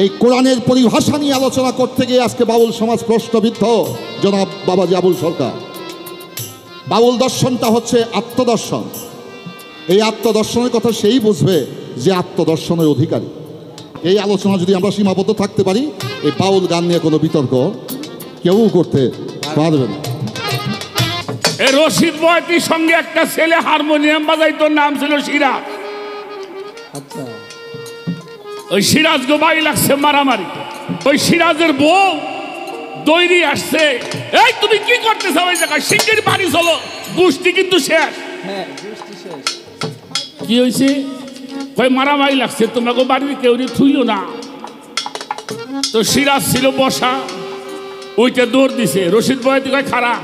এই কোরআনের পরিভাষা নিয়ে আলোচনা করতে গিয়ে আজকে বাউল সমাজ প্রশ্নবিদ্ধ জনাব বাবাজি আবুল সরকার। বাউল দর্শনটা হচ্ছে আত্মদর্শন। এই আত্মদর্শনের কথা সেই বুঝবে যে আত্মদর্শনের অধিকারী। এই আলোচনা যদি আমরা সীমাবদ্ধ থাকতে পারি, এই বাউল গান নিয়ে কোনো বিতর্ক কেউ করতে পারবে না। রশিদ বয়াতির সঙ্গে একটা ছেলে হারমোনিয়াম বাজাইতো, নাম ছিল সিরাজ। আচ্ছা, ওই সিরাজ গো বাই লাগছে মারামারি। ওই সিরাজের বউ দৈরি আসছে, এই তুমি কি করতেছো ওই জায়গায়, শিগগির বাড়ি চলো, গোষ্ঠী কিন্তু শেষ। হ্যাঁ গোষ্ঠী শেষ। কি হয়েছে? কই মারামারি লাগছে, তোমাকে বাড়িতে কেউ থুইল না। তো সিরাজ ছিল বসা, ওইটা দৌড় দিছে। রশিদ বয়াতি কয় খারা,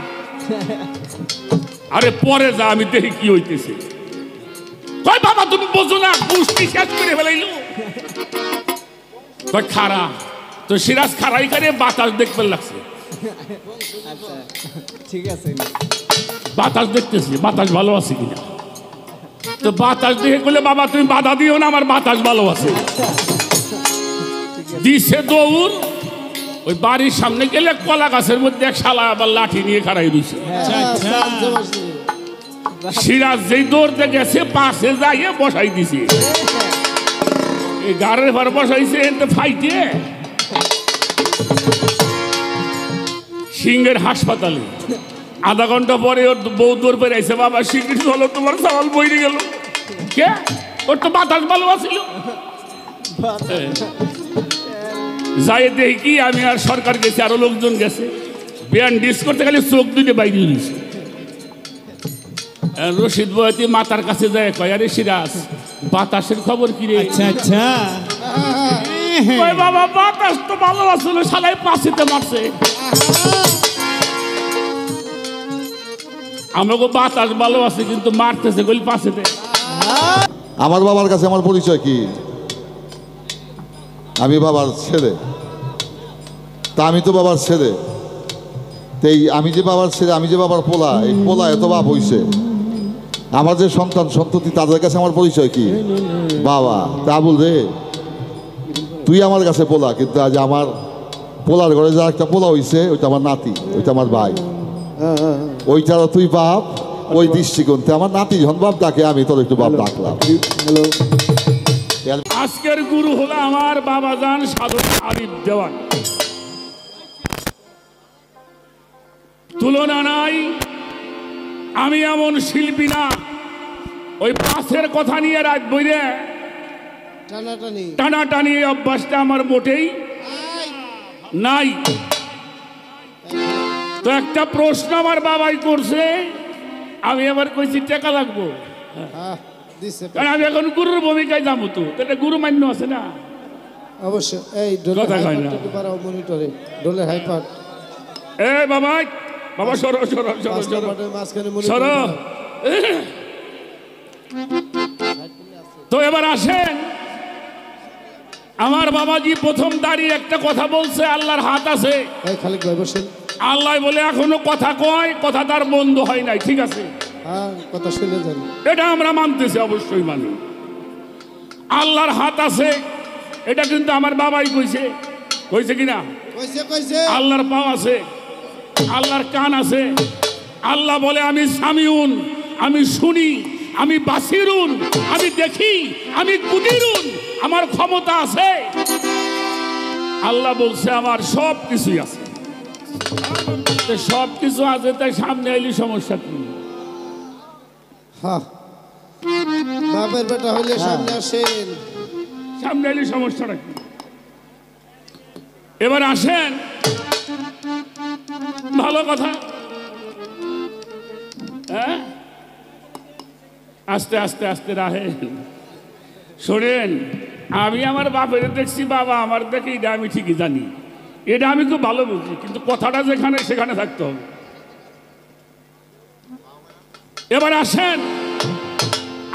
আরে পরে যা, আমি দেখি কি হইতেছে। কয় বাবা তুমি বোঝো না, গোষ্ঠী শেষ করে ফেলাইলো। কয় খারা। তো সিরাজ খারাই করে বাতাস দেখতে লাগছে। আচ্ছা ঠিক আছে, বাতাস দেখতেছি, বাতাস ভালো আছে কিনা। তো বাতাস দেখে বলে বাবা তুমি বাধা দিও না, আমার বাতাস ভালো আছে। দিছে দৌড়। ওই বাড়ির সামনে গেলে কলা গাছের মধ্যে এক শালা আবার লাঠি নিয়ে খাড়াই রয়েছে। সিরাজ যেই দৌড়তে গেছে পাশে যাইয়ে বসাই দিছে। এই গাড়ির ঘর বসাইছে ফাইটে সিংহের হাসপাতালে। আধা ঘন্টা পরে ওর বউ দৌড় পেরে আইছে, বাবা শিগগির চলো, তোমার চাওয়াল বইরে গেল। কে? ওর তো বাতাস ভালো আছিল। যাই দেখি কি, আমি আর সরকার গেছি, আরো লোকজন গেছে। ব্যান্ডেজ করতে গেলে চোখ দুটো বাইরে দিয়েছে। রশিদ বয়াতি মাতার কাছে যায়, কয় আরে সিরাজ বাতাসের খবর কি রে? আচ্ছা আচ্ছা, কয় বাবা বাতাস তো ভালো আছিল, শালাই পাশিতে মারছে। আমাকে বাতাস ভালো আছে কিন্তু মারতেছে গলি পাশেতে। আমার বাবার কাছে আমার পরিচয় কি? আমি বাবার ছেলে। তা আমি তো বাবার ছেলে। এই আমি যে বাবার ছেলে, আমি যে বাবার পোলা, এই পোলা এত বাপ হইছে। আমার যে সন্তান সন্ততি, তাদের কাছে আমার পরিচয় কি? বাবা। তা বল রে, তুই আমার কাছে পোলা, কিন্তু আজ আমার পোলার ঘরে যা একটা পোলা হইছে, ওইটা আমার নাতি, ওইটা আমার ভাই। ওইটারও তুই বাপ। ওই দৃষ্টিকোণতে আমার নাতি যখন বাপ ডাকে, আমি তোর একটু বাপ ডাকলাম। আজকের গুরু হলো আমার বাবাজান সাধক আরিফ দেওয়ান। তুলনা নাই। আমি এমন শিল্পী না ওই পাশের কথা নিয়ে রাত বইরে টানাটানি অভ্যাসটা আমার মোটেই নাই। তো একটা প্রশ্ন আমার বাবাই করছে, আমি আবার কইছি টাকা লাগবো, কারণ আমি এখন গুরুর ভূমিকায় যাবো। তো এটা গুরু মান্য আছে না? অবশ্যই। এই কথা কয় না। মনিটরে ডোলের হাইপার। এ বাবা, বাবা সরো সরো সরো সরো সরো। তো এবার আসেন, আমার বাবাজি প্রথম দাঁড়িয়ে একটা কথা বলছে, আল্লাহর হাত আছে। এই খালিক ভাই বসেন। আল্লাহ বলে এখনো কথা কয়, কথা তার বন্ধ হয় নাই। ঠিক আছে, হ্যাঁ কথা শুনে যান। এটা আমরা মানতেছি, অবশ্যই মানি। আল্লাহর হাত আছে, এটা কিন্তু আমার বাবাই কইছে। কইছে কিনা? কইছে। আল্লাহর পা আছে, আল্লাহর কান আছে। আল্লাহ বলে আমি সামিউন, আমি শুনি, আমি বাসিরুন, আমি দেখি, আমি কুদিরুন, আমার ক্ষমতা আছে। আল্লাহ বলছে আমার সব কিছুই আছে। সব কিছু আছে, তাই সামনে আইলি সমস্যা কি? হ্যাঁ, বাপের বেটা হইলে সামনে আসেন। সামনে আইলি সমস্যাটা কি? এবার আসেন, ভালো কথা। হ্যাঁ, আস্তে আস্তে আস্তে রাহে শোনেন। আমি আমার বাপের দেখছি, বাবা আমার দেখে, এটা আমি ঠিকই জানি, এটা আমি খুব ভালো বুঝি, কিন্তু কথাটা যেখানে সেখানে থাকতে হবে। এবার আসেন,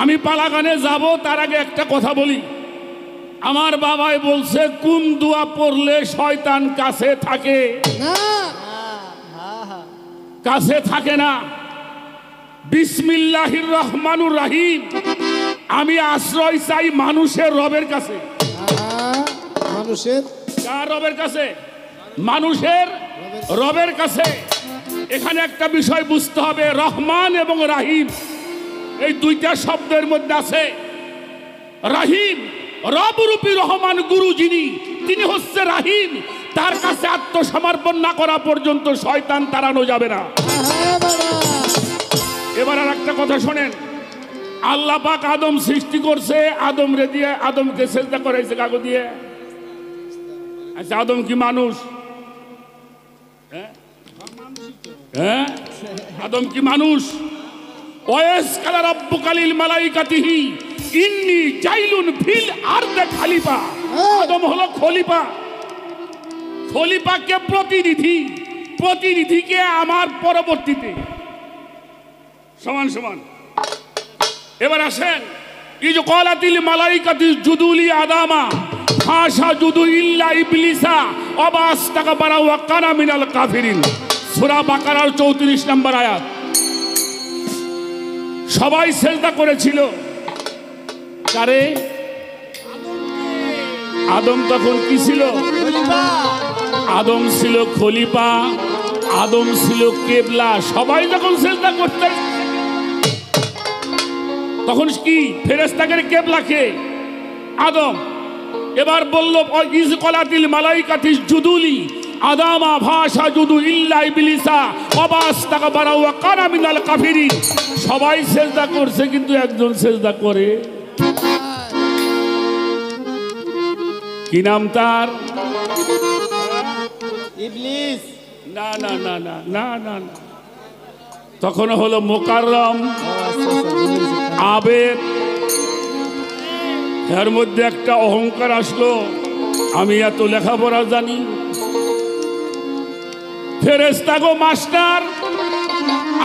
আমি পালাগানে যাব, তার আগে একটা কথা বলি। আমার বাবাই বলছে কোন দোয়া পড়লে শয়তান কাছে থাকে? কাছে থাকে না। বিসমিল্লাহির রহমানুর রহিম। আমি আশ্রয় চাই মানুষের রবের কাছে। মানুষের কার রবের কাছে? মানুষের রবের কাছে। এখানে একটা বিষয় বুঝতে হবে, রহমান এবং রাহিম এই দুইটা শব্দের মধ্যে আছে রাহিম, রবরূপী রহমান গুরু যিনি, তিনি হচ্ছে রাহিম। তার কাছে আত্মসমর্পণ না করা পর্যন্ত শয়তান তাড়ানো যাবে না। এবার আর একটা কথা শোনেন, আল্লাহ পাক আদম সৃষ্টি করছে, আদম রে দিয়ে আদমকে সেজদা করাইছে কাগজ দিয়ে। আচ্ছা, আদম কি মানুষ? হ্যাঁ, আদম কি মানুষ? ওয়াইস কালা রাব্বুকালিল মালাইকাতিহি ইন্নী জাইলুন ফিল আরদে খলিফা। আদম হলো খলিফা। খলিফাকে প্রতিনিধি, প্রতিনিধিকে আমার পরবর্তীতে সমান সমান। এবার আসেন, ইজ ক্বালাতিল মালাইকাতু জুদুলি আদামা ফাসাজুদু ইল্লা ইবলিসা ওয়া আস্তাকবারা ওয়া কানা মিনাল কাফিরিন। সূরা বাকারার 34 নম্বর আয়াত। সবাই সেজদা করেছিল কারে? আদম তখন কি ছিল? আদম ছিল খলিফা, আদম ছিল কেবলা। সবাই যখন সেজদা করতে তখন কি ফেরেশতাদের কেবলাকে? আদম। এবার বলল ইজ ক্বালাতিল মালাইকাতু জুদুলি আদামা ফাসাজুদু ইল্লা ইবলিসা ওয়া আস্তাকবারা ওয়া কানা মিনাল কাফিরিন। সবাই সেজদা করছে কিন্তু একজন সেজদা করে। কি নাম তার? ইবলিস। না না না না না না না, তখন হলো মোকাররম, আবেদ। এর মধ্যে একটা অহংকার আসলো, আমি এত লেখাপড়া জানি, ফেরেশতা গো মাস্টার,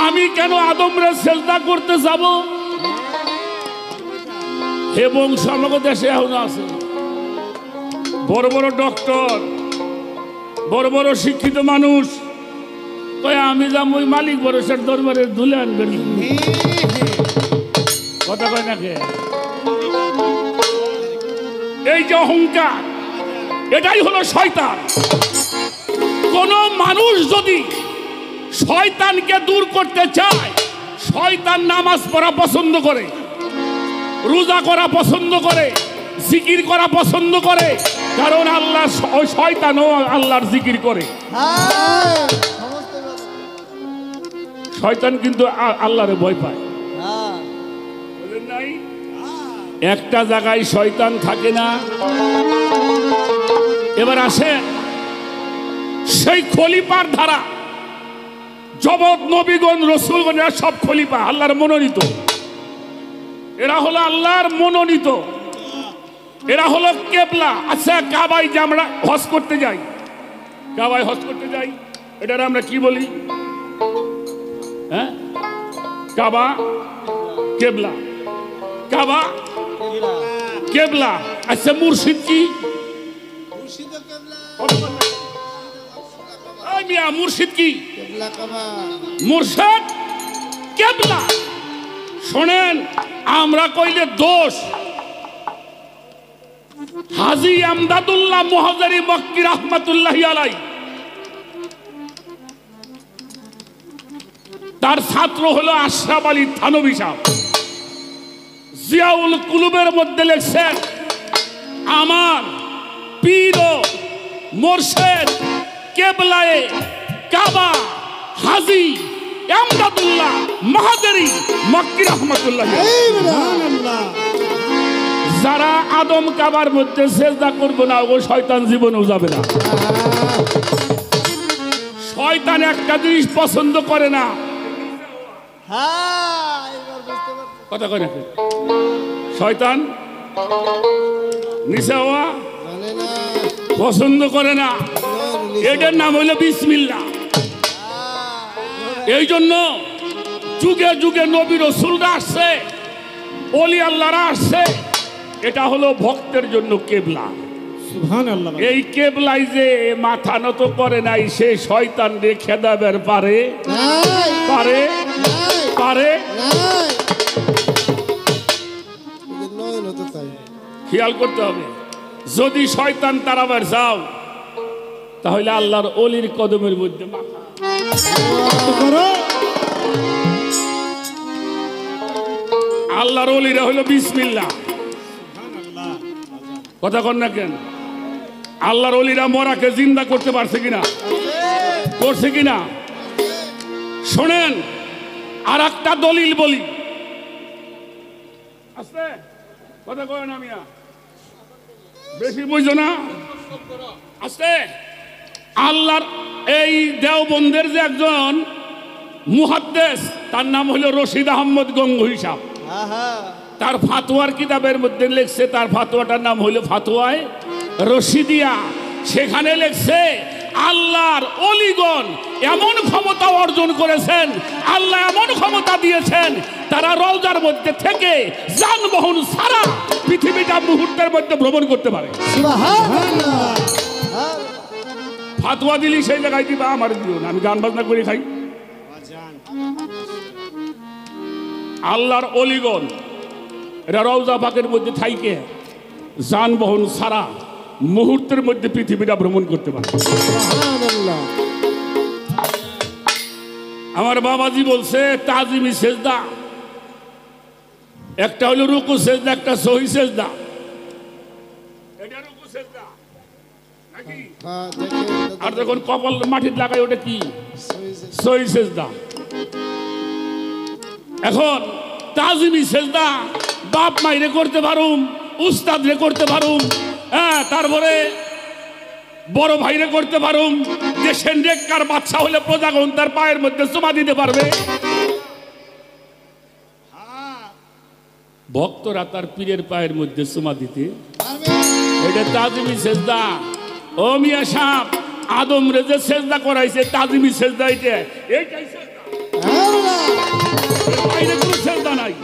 আমি কেন আদমরে সেজদা করতে যাব? এবং সমগ্র দেশে এখন আছে বড় বড় ডক্টর, বড় বড় শিক্ষিত মানুষ, কয় আমি যাম ওই মালিক বরসের দরবারে ধুলে আনবেন। কথা কয় না কে? এই যে অহংকার, এটাই হলো শয়তান। কোন মানুষ যদি শয়তানকে দূর করতে চায়, শয়তান নামাজ পড়া পছন্দ করে, রোজা করা পছন্দ করে, জিকির করা পছন্দ করে, কারণ আল্লাহ শয়তানও আল্লাহর জিকির করে। শয়তান কিন্তু আল্লাহরে ভয় পায়। বলেন নাই? একটা জায়গায় শয়তান থাকে না। এবার আসে সেই খলিফার ধারা, জগৎ নবীগণ রসুলগণ এরা সব খলিফা, আল্লাহর মনোনীত। এরা হলো আল্লাহর মনোনীত, এরা হলো কেবলা। আচ্ছা, কাবায় যে আমরা হজ করতে যাই, কাবায় হজ করতে যাই, এটার আমরা কি বলি? হ্যাঁ, কাবা কেবলা, কাবা কেবলা। আচ্ছা, মুর্শিদ কি? মুর্শিদ কি? মুর্শিদ কেবলা। শোনেন, আমরা কইলে দোষ। হাজী আমদাদুল্লাহ মুহাজিরি মক্কি রাহমাতুল্লাহি আলাইহি, তার ছাত্র হলো আশরাফ আলী থানভী সাহেব। জিয়াউল কুলুবের মধ্যে লেখছেন, আমার পীর ও মুর্শিদ কেবলায়ে কাবা হাজী আমদাদুল্লাহ মুহাজিরি মক্কি রাহমাতুল্লাহি আলাইহি। যারা আদম কাবার মধ্যে সেজদা করবে না, ও শয়তান জীবনেও যাবে না। শয়তান একটা জিনিস পছন্দ করে না, কথা কয় না, শয়তান নিচে হওয়া পছন্দ করে না। এটার নাম হইল বিসমিল্লাহ। এই জন্য যুগে যুগে নবী রাসূলরা আসছে, ওলি আল্লাহরা আসছে। এটা হলো ভক্তের জন্য কেবলা। সুবহানাল্লাহ। এই কেবলাই যে মাথা নত করে নাই, সে শয়তান রে খেদাবের পারে পারে পারে। নয়ন তো তাই খেয়াল করতে হবে। যদি শয়তান তাড়াবার চাও তাহলে আল্লাহর অলির কদমের মধ্যে মাথা করো আল্লাহর অলিরা হলো বিসমিল্লাহ। কথা কন না কেন? আল্লাহর অলিরা মরাকে জিন্দা করতে পারছে কিনা? করছে কিনা? শোনেন, আর একটা দলিল বলি। আস্তে কথা কয় না মিয়া, বেশি বুঝো না, আস্তে। আল্লাহর এই দেওবন্দের যে একজন মুহাদ্দিস, তার নাম হলো রশিদ আহমদ গঙ্গুহি সাহেব। তার ফাতোয়ার কিতাবের মধ্যে লেখছে, তার ফাতোয়াটার নাম হলো ফাতোয়ায়ে রশিদিয়া। সেখানে লেখছে আল্লাহর অলিগণ এমন ক্ষমতা অর্জন করেছেন, আল্লাহ এমন ক্ষমতা দিয়েছেন, তারা রওজার মধ্যে থেকে যানবাহন ছাড়া পৃথিবীটা মুহূর্তের মধ্যে ভ্রমণ করতে পারে। ফাতোয়া দিলি সেই জায়গায় দিবা, আমার দিও না, আমি গান বাজনা করে খাই। আল্লাহর অলিগণ এরা রওজা পাকের মধ্যে থাইকে যানবাহন ছাড়া মুহূর্তের মধ্যে পৃথিবীটা ভ্রমণ করতে পারে। আমার বাবাজি বলছে তাজিমি সেজদা, একটা হলো রুকু সেজদা, একটা সহি সেজদা। এটা রুকু সেজদা নাকি? হ্যাঁ দেখে আর যখন কপাল মাটির লাগায় ওটা কি? সহি সেজদা। এখন তাজিমি সেজদা বাপ মাইরে করতে পারুম, উস্তাদ রে করতে পারুম, হ্যাঁ, তারপরে বড় ভাইরে করতে পারুম। দেশের নেককার বাচ্চা হলে প্রজাগণ তার পায়ের মধ্যে চুমা দিতে পারবে। ভক্তরা তার পীরের পায়ের মধ্যে চুমা দিতে, এটা তাজিমি সেজদা। ও মিয়া সাহেব, আদম রে যে সেজদা করাইছে তাজিমি সেজদা, এইটাই সেজদা, বাইরে কোনো সেজদা নাই।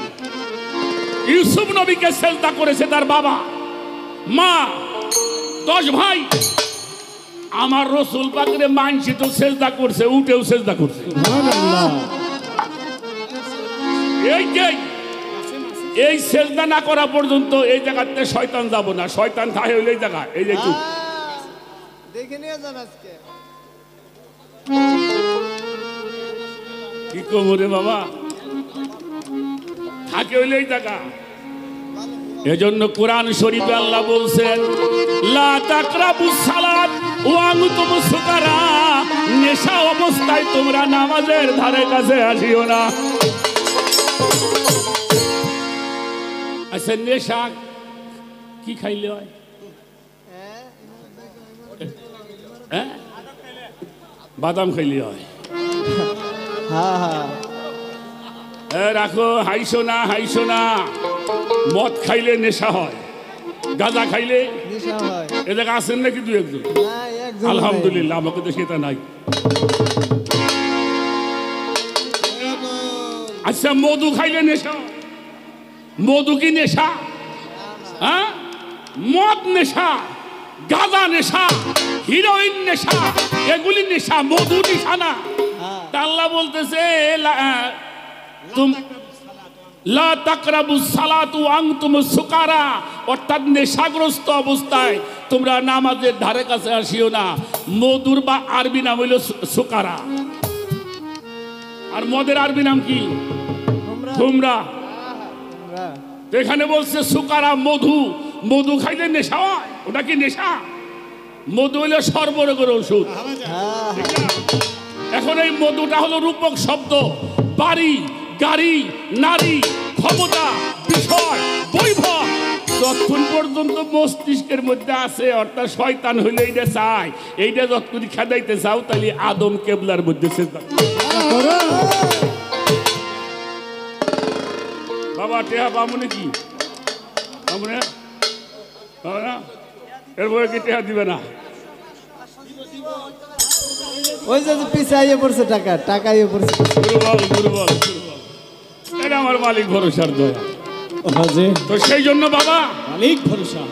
ইউসুফ নবীকে সেজদা করেছে তার বাবা মা, 10 ভাই। আমার রসুল পাকরে মানসি তো সেজদা করছে, উঠেও সেজদা করছে। এই সেজদা না করা পর্যন্ত এই জায়গাতে শয়তান যাব না। শয়তান থাকে হইলে এই জায়গা, এই যে একটু দেখে নিয়ে যান আজকে। কি কমরে বাবা, থাকে হইলে এই জায়গা। এজন্য কোরআন শরীফে আল্লাহ বলছেন লা তাকরাবুস সালাত ওয়া আনতুম সুকারা, নেশা অবস্থায় তোমরা নামাজের ধারে কাছে আসিও না। আচ্ছা, নেশা কি খাইলে হয়? হ্যাঁ, বাদাম খাইলে হয়। হ্যাঁ হ্যাঁ, রাখো, হাইসো না, হাইসো না। মদ খাইলে নেশা হয়, গাঁজা খাইলে নেশা হয়। এ জায়গা আছেন নাকি দু একজন? না, একজন নাই। আলহামদুলিল্লাহ, আমাকে তো সেটা নাই। আচ্ছা, মধু খাইলে নেশা, মধু কি নেশা? হ্যাঁ, মদ নেশা, গাঁজা নেশা, হিরোইন নেশা, এগুলি নেশা, মধু নেশা না। তা আল্লাহ বলতেছে লা তাকরাবুস সালাতু ওয়া আনতুম সুকারা, অর্থাৎ নেশাগ্রস্ত অবস্থায় তোমরা নামাজের ধারে কাছে আসিও না। মধুর বা আরবি নাম হইল সুকারা, আর মদের আরবি নাম কি? খুমরা। এখানে বলছে সুকারা, মধু। মধু খাইলে নেশা হয়, ওটা কি নেশা? মধু হইলে সর্বরোগের ওষুধ। এখন এই মধুটা হলো রূপক শব্দ, বাড়ি, গাড়ি, নারী, ক্ষমতা, বিষয়, বৈভব, যতক্ষণ পর্যন্ত মস্তিষ্কের মধ্যে আছে, অর্থাৎ শয়তান হইলে এইটা চায়, এইটা যতক্ষণ খেদাইতে চাও তাহলে আদম কেবলার মধ্যে সেজদা। বাবা টেহা বামুনে কি বামুনে বাবা না, এরপরে কি টেহা দিবে না? ওই যে পিছে আইয়ে পড়ছে, টাকা টাকা আইয়ে পড়ছে। দুর্বল দুর্বল দুর্বল, এটা আমার মালিক ভরসার দয়া। হাজি তো সেই জন্য বাবা মালিক ভরসা।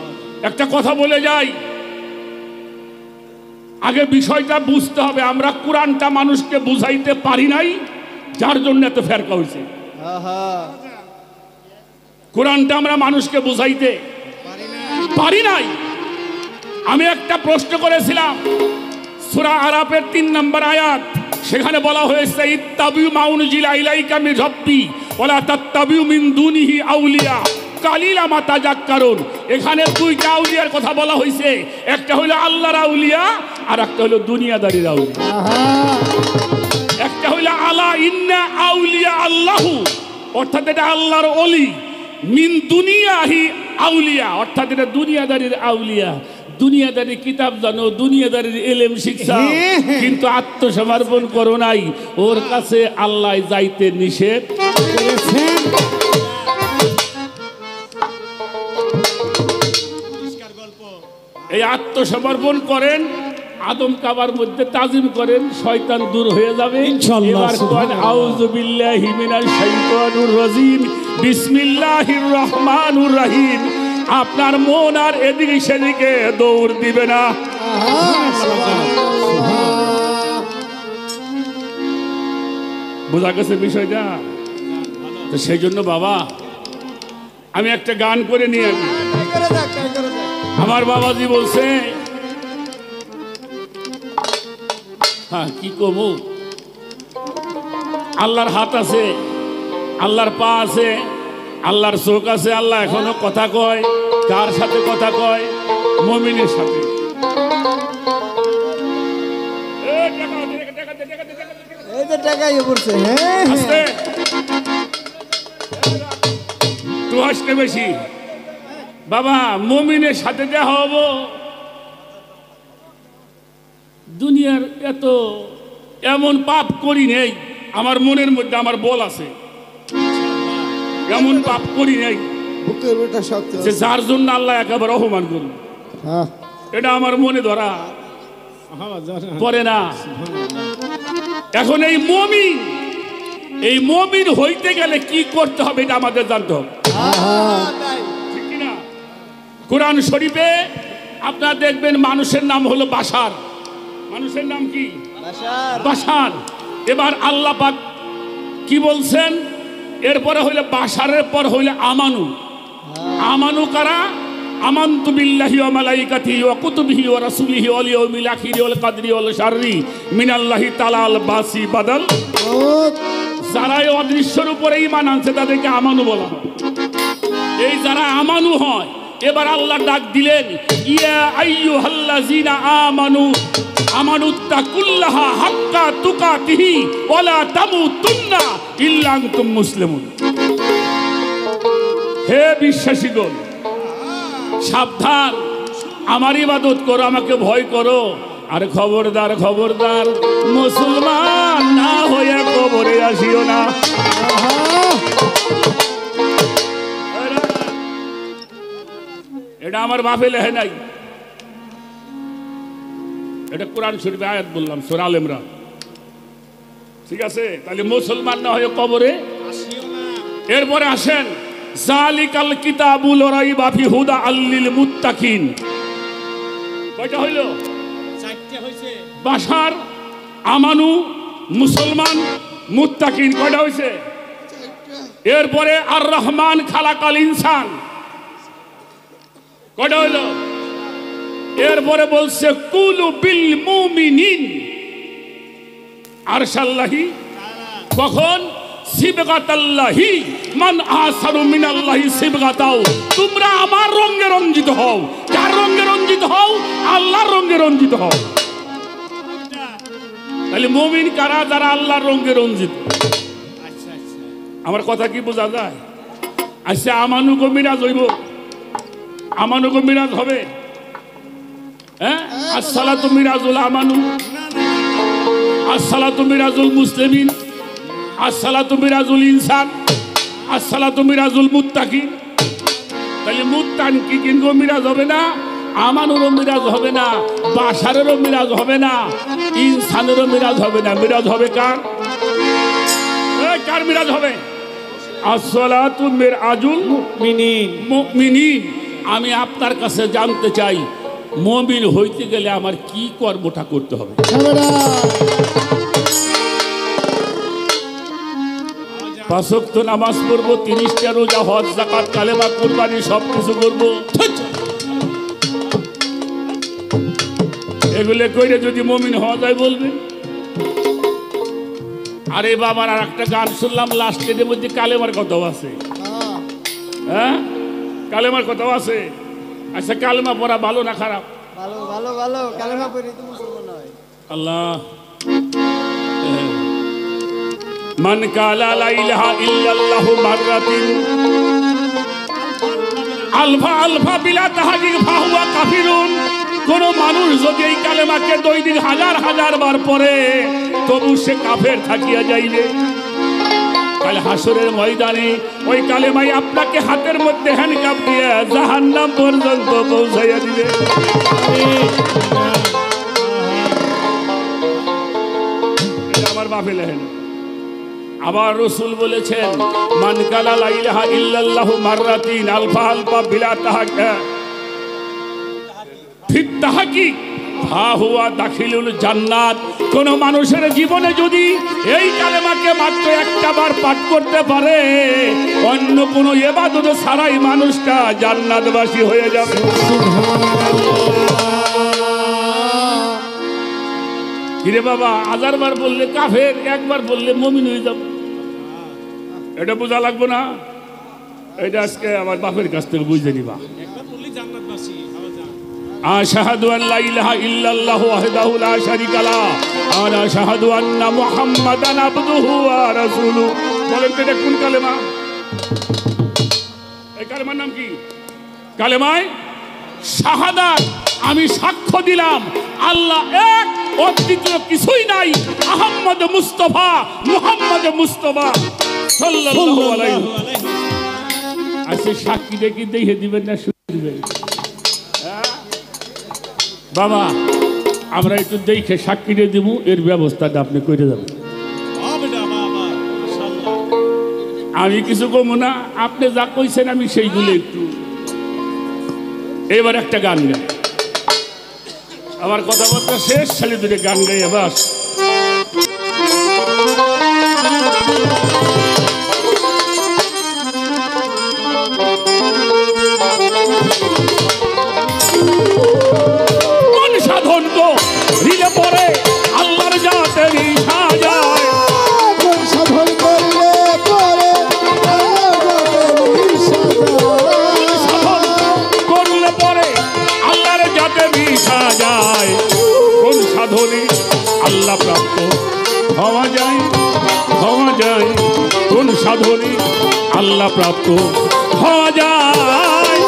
একটা কথা বলে যাই, আগে বিষয়টা বুঝতে হবে। আমরা কোরআনটা মানুষকে বুঝাইতে পারি নাই, যার জন্য এত ফেরকা হয়েছে। কোরআনটা আমরা মানুষকে বুঝাইতে পারি নাই, আমি একটা প্রশ্ন করেছিলাম সূরা আরাফের ৩ নম্বর আয়াত, সেখানে বলা হয়েছে ইত্তাবিউ মা উনজিলা ইলাইকা মির রাব্বি ওয়ালা তাত্তাবিউ মিন দুনিহি আউলিয়া কালিলা মা তাযাক্কারুন। এখানে দুইটা আউলিয়ার কথা বলা হয়েছে, একটা হলো আল্লাহর আউলিয়া আর একটা হলো দুনিয়াদারির আউলিয়া। একটা হইলো আলা ইন্না আউলিয়া আল্লাহু, অর্থাৎ এটা আল্লাহর ওলি, মিন দুনিয়াহি আউলিয়া, অর্থাৎ এটা দুনিয়াদারির আউলিয়া। দুনিয়াদারি কিতাব জানো, দুনিয়াদারির এলেম শিক্ষা, কিন্তু আত্মসমর্পণ করো নাই, ওর কাছে আল্লাহ যাইতে নিষেধ করেছেন। এই আত্মসমর্পণ করেন, আদম কাবার মধ্যে তাজিম করেন, শয়তান দূর হয়ে যাবে ইনশাআল্লাহ। এবার কোন আউযু বিল্লাহি মিনাশ শাইতানির রাজিম বিসমিল্লাহির রহমানির রহিম। আপনার মন আর এদিকে সেদিকে দৌড় দিবে না। বোঝা গেছে বিষয়টা? তো সেই জন্য বাবা আমি একটা গান করে নিয়ে আসি। আমার বাবাজি বলছে, হ্যাঁ কি কমু, আল্লাহর হাত আছে, আল্লাহর পা আছে, আল্লাহর চোখ আছে, আল্লাহ এখনো কথা কয়। কার সাথে কথা কয়? মুমিনের সাথে। এই যে টাকা ইয়ে পড়ছে। হ্যাঁ আস্তে তু হাসতে বেশি বাবা, মুমিনের সাথে দেখা হবো। দুনিয়ার এত এমন পাপ করি নেই, আমার মনের মধ্যে আমার বল আছে, এমন পাপ করি নেই বুকের বেটা শক্ত। যে যার জন্য আল্লাহ একেবারে অপমান করুন। হ্যাঁ এটা আমার মনে ধরা হ্যাঁ, জানেন। পড়ে না। এখন এই মমিন হইতে গেলে কি করতে হবে এটা আমাদের জানতে হবে, ঠিক কি না? কোরআন শরীফে আপনারা দেখবেন মানুষের নাম হলো বাশার। মানুষের নাম কি? বাশার। এবার আল্লাহ পাক কি বলছেন? এরপরে হইলে বাশারের পর হইলে আমানু। আমানু কারা? আমানতু বিল্লাহি ওয়া মালাইকাতিহি ওয়া কুতুবিহি ওয়া রাসূলিহি ওয়াল ইয়াউমিল আখিরি ওয়াল কদরি ওয়াল শাররি মিনাল্লাহি তাআলা আল বাসি বাদাল। যারা এই অদৃশ্যের উপরে ঈমান আনছে তাদেরকে আমানু বলা হয়। এই যারা আমানু হয়, এবার আল্লাহ ডাক দিলেন, ইয়া আইয়ুহাল্লাযিনা আমানু আমানুত্তাকুল্লাহা হাক্কা তুকাতিহি ওয়া লা তামুতুন্না ইল্লা আনতুম মুসলিমুন। হে বিশ্বাসীগণ, সাবধান, আমার ইবাদত করো, আমাকে ভয় করো, আর খবরদার খবরদার মুসলমান না হয়ে কবরে আসিও না। এটা আমার বাপে লেহে নাই, এটা কোরআন শরীফে আয়াত বললাম, সূরা আল ইমরান। ঠিক আছে, তাহলে মুসলমান না হয়ে কবরে। এরপরে আসেন জালিকাল কিতাবুল রাইবা ফি হুদা আল্লিল মুত্তাকিন। কয়টা হইল? চারটে হয়েছে। বাশার, আমানু, মুসলমান, মুত্তাকিন। কয়টা হইছে? এরপরে আর রহমান খালাকাল ইনসান। কয়টা হইল? এরপরে বলছে কুলু বিল মুমিনিন আরশাল্লাহি। কখন? সিবগাতাল্লাহি মান আসারু মিনাল্লাহি সিবগাতাও। তোমরা আমার রঙে রঞ্জিত হও। কার রঙে রঞ্জিত হও? আল্লাহর রঙে রঞ্জিত হও। তাহলে মুমিন কারা? যারা আল্লাহর রঙে রঞ্জিত। আমার কথা কি বোঝা যায়? আচ্ছা, আমানুগো মিরাজ হইব, আমানুগো মিরাজ হবে? হ্যাঁ, আসসালাতু মিরাজুল আমানু, আসসালাতু মিরাজুল মুসলিমিন, আসসালাতু মিরাজুল ইনসান, আসসালাতু মিরাজুল মুত্তাকিন। তাহলে মুত্তাকিন গো মিরাজ হবে না, আমানুরও মিরাজ হবে না, বাশারেরও মিরাজ হবে না, ইনসানেরও মিরাজ হবে না। মিরাজ হবে কার? কার মিরাজ হবে? আসসালাতু মিরাজুল মুমিনিন। আমি আপনার কাছে জানতে চাই, মুমিন হইতে গেলে আমার কি কর্মটা করতে হবে? 5 ওয়াক্ত নামাজ পড়বো, 30টা রোজা, হজ, যাকাত, কালেমা, কুরবানি সব কিছু করবো। এগুলো কইরে যদি মুমিন হওয়া যায় বলবে। আরে বাবার আর একটা গান শুনলাম লাস্টের মধ্যে কালেমার কথাও আছে। হ্যাঁ কালেমার কথাও আছে। আচ্ছা কালেমা পড়া ভালো না খারাপ? ভালো ভালো ভালো কালেমা পড়ি তো মুসলমান হয়। আল্লাহ মান কালা লা ইলাহা ইল্লাল্লাহু মাররাতিন আলফা আলফা বিলা তাহজিক ফাহুয়া কাফিরুন। কোন মানুষ যদি এই কালেমাকে দৈনিক হাজার হাজার বার পড়ে তবু সে কাফের থাকিয়া যাইবে। কাল হাসরের ময়দানে ওই কালেমাই আপনাকে হাতের মধ্যে হ্যান্ডকাপ দিয়ে জাহান্নাম পর্যন্ত পৌঁছাইয়া দিবে। আমার বাপে লেহেন। আবার রসুল বলেছেন মান কালা লা ইলাহা ইল্লাল্লাহু মাররাতিন আলফা আলফা বিলা তাহাক্কা ফিত তাহকিক ফাহুয়া দাখিলুল জান্নাত। কোন মানুষের জীবনে যদি এই কালেমাকে মাত্র একটা বার পাঠ করতে পারে অন্য কোন ইবাদত ছাড়াই মানুষটা জান্নাতবাসী হয়ে যাবে। কিরে বাবা হাজারবার বললে কাফের, একবার বললে মুমিন হয়ে যাব, এটা বোঝা লাগবে না? এটা আজকে আমার বাপের কাছ থেকে বুঝে নিবা। একবার বললি জান্নাতবাসী হওয়া যায়। আশহাদু আল্লা ইলাহা ইল্লাল্লাহু ওয়াহদাহু লা শারীকা লাহু ওয়া আশহাদু আন্না মুহাম্মাদান আবদুহু ওয়া রাসূলুহু। বলেন তো এটা কোন কালেমা? এই কালেমার নাম কি? কালেমায় শাহাদাত। আমি সাক্ষ্য দিলাম আল্লাহ এক, অদ্বিতীয় কিছুই নাই। আহমদ মুস্তাফা মুহাম্মদ মুস্তাফা সাল্লাল্লাহু আলাইহি। আচ্ছা সাক্ষী দেখি দেখে দিবেন না শুনে দিবেন? বাবা আমরা একটু দেখে সাক্ষী দিয়ে দিব, এর ব্যবস্থাটা আপনি করে দেবেন। আমি কিছু কমো না, আপনি যা কইছেন আমি সেইগুলো একটু। এবার একটা গান গাই, আমার কথাবার্তা শেষ, খালি দুটো গান গাইয়া বাস। কোন সাধন গো হৃদে পড়ে আল্লাহর জাতের সাজায়, কোন সাধন করলে পরে সাধন করলে পরে আল্লাহর জাতের সাজায়। কোন সাধনে আল্লাহ প্রাপ্ত হওয়া যায়, হওয়া যায়। কোন সাধনে আল্লাহ প্রাপ্ত হওয়া যায়।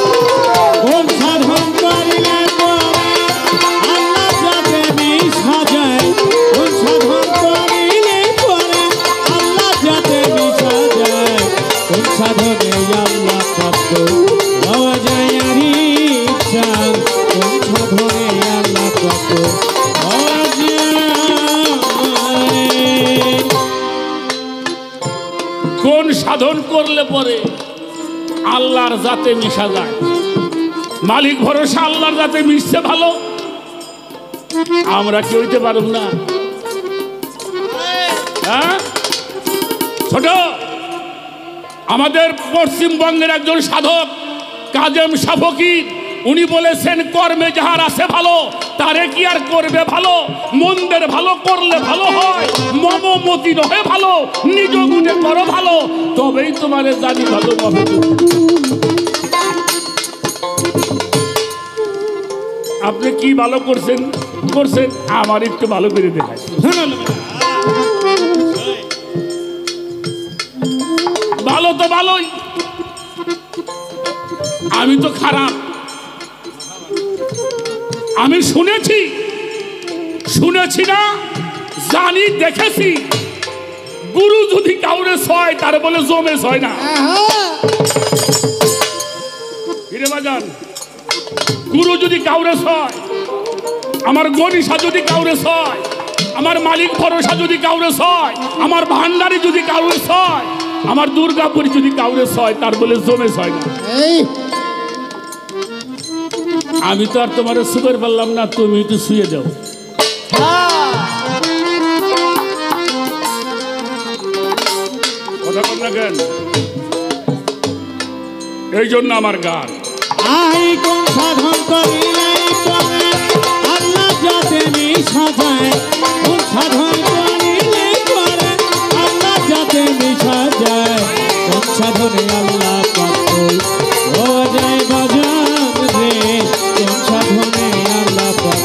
কোন সাধন করিলে পরে আল্লাহ যাতে মিশা যায়। কোন সাধন করিলে পরে আল্লাহ যাতে মিশা যায়। কোন সাধনে আল্লাহ প্রাপ্ত হওয়া যায় আর ইচ্ছা। কোন সাধনে আল্লাহ প্রাপ্ত হওয়া যায়। কোন সাধন করলে পরে আল্লাহর জাতে মিশা যায়। মালিক ভরসা আল্লাহর জাতে মিশছে ভালো, আমরা কি হইতে পারব না? হ্যাঁ ছোট, আমাদের পশ্চিমবঙ্গের একজন সাধক কাজেম শাহ ফকির, উনি বলেছেন কর্মে যাহার আছে ভালো তারে কি আর করবে ভালো। মন্দের ভালো করলে ভালো হয়, মমমতি রহে ভালো, নিজ গুণে করো ভালো, তবেই তোমারে জানি ভালো হবে। আপনি কি ভালো করছেন করছেন, আমার একটু ভালো করে দেখায়। ভালো তো ভালোই, আমি তো খারাপ। আমি শুনেছি, শুনেছি না জানি, দেখেছি। গুরু যদি কাউরে ছয় তার বলে জমে ছয় না। ফিরে বাজান, গুরু যদি কাউরে ছয়, আমার গণিসা যদি কাউরে ছয়, আমার মালিক ভরসা যদি কাউরে ছয়, আমার ভান্ডারি যদি কাউরে ছয়, আমার দুর্গাপুরি যদি কাউরে ছয় তার বলে জমে ছয় না। আমি তো আর তোমার সুখের পারলাম না, তুমি একটু শুয়ে যাও। কথা বল না কেন? এই জন্য আমার গান। আই কোন সাধন করিলে পরে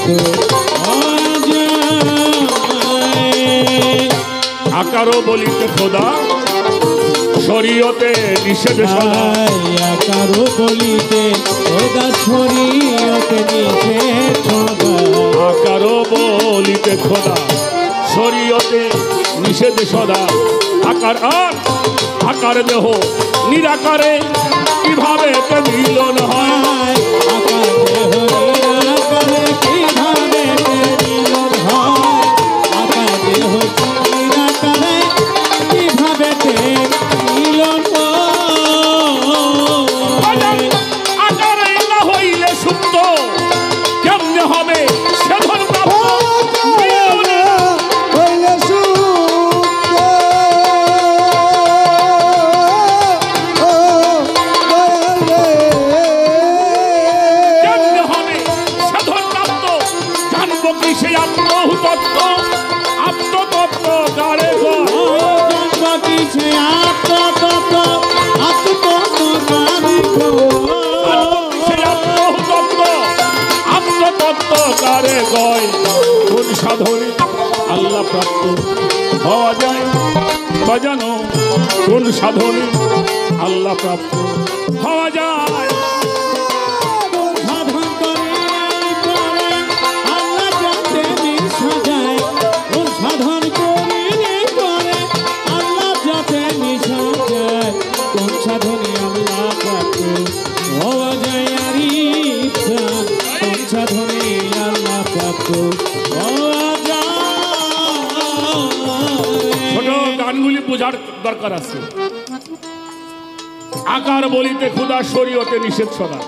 হওয়া যায়। আকারও বলিতে খোদা শরীয়তে নিষেধ সদা। কারো বলিতে ওদা শরীয়তে নিষেধ সদা। আকারও বলিতে খোদা শরীয়তে নিষেধ সদা। আকার আর আকার দেহ নিরাকারে কিভাবে তে মিলন হয়। আকার দেহ নিরাকারে কিভাবে তে মিলন হয়। আকার দেহ নিরাকারে কিভাবে তে মিলন হয়। আকারে না হইলে সুপ্ত কেমনে হবে সেধন প্রাপ্ত। মিলনে হইলে সুপ্ত ও দয়াল রে। কেমনে হবে সেধন প্রাপ্ত। জানবো কি সে আত্মতত্ত্ব আত্মতত্ত্ব গারে গো। জন্ম কিছে আত্মতত্ত্ব আত্মতত্ত্ব গানে গো। সে আত্মতত্ত্ব আত্মতত্ত্ব গারে গয়। কোন সাধনে আল্লাহ প্রাপ্ত হওয়া যায় বাজানো। কোন সাধনে আল্লাহ প্রাপ্ত হওয়া যায়। সাধন করিলে পরে আল্লাহ যাতে মিশা যায়। কোন সাধন করিলে পরে আল্লাহ যাতে মিশা যায়। কোন সাধনে আল্লাহ প্রাপ্ত হওয়া যায় আর ইচ্ছা। কোন সাধনে আল্লাহ প্রাপ্ত হওয়া যায়। ছোট গানগুলি বোঝার দরকার আছে। আকার বলিতে খুদা শরীয়তে নিষেধ সদা।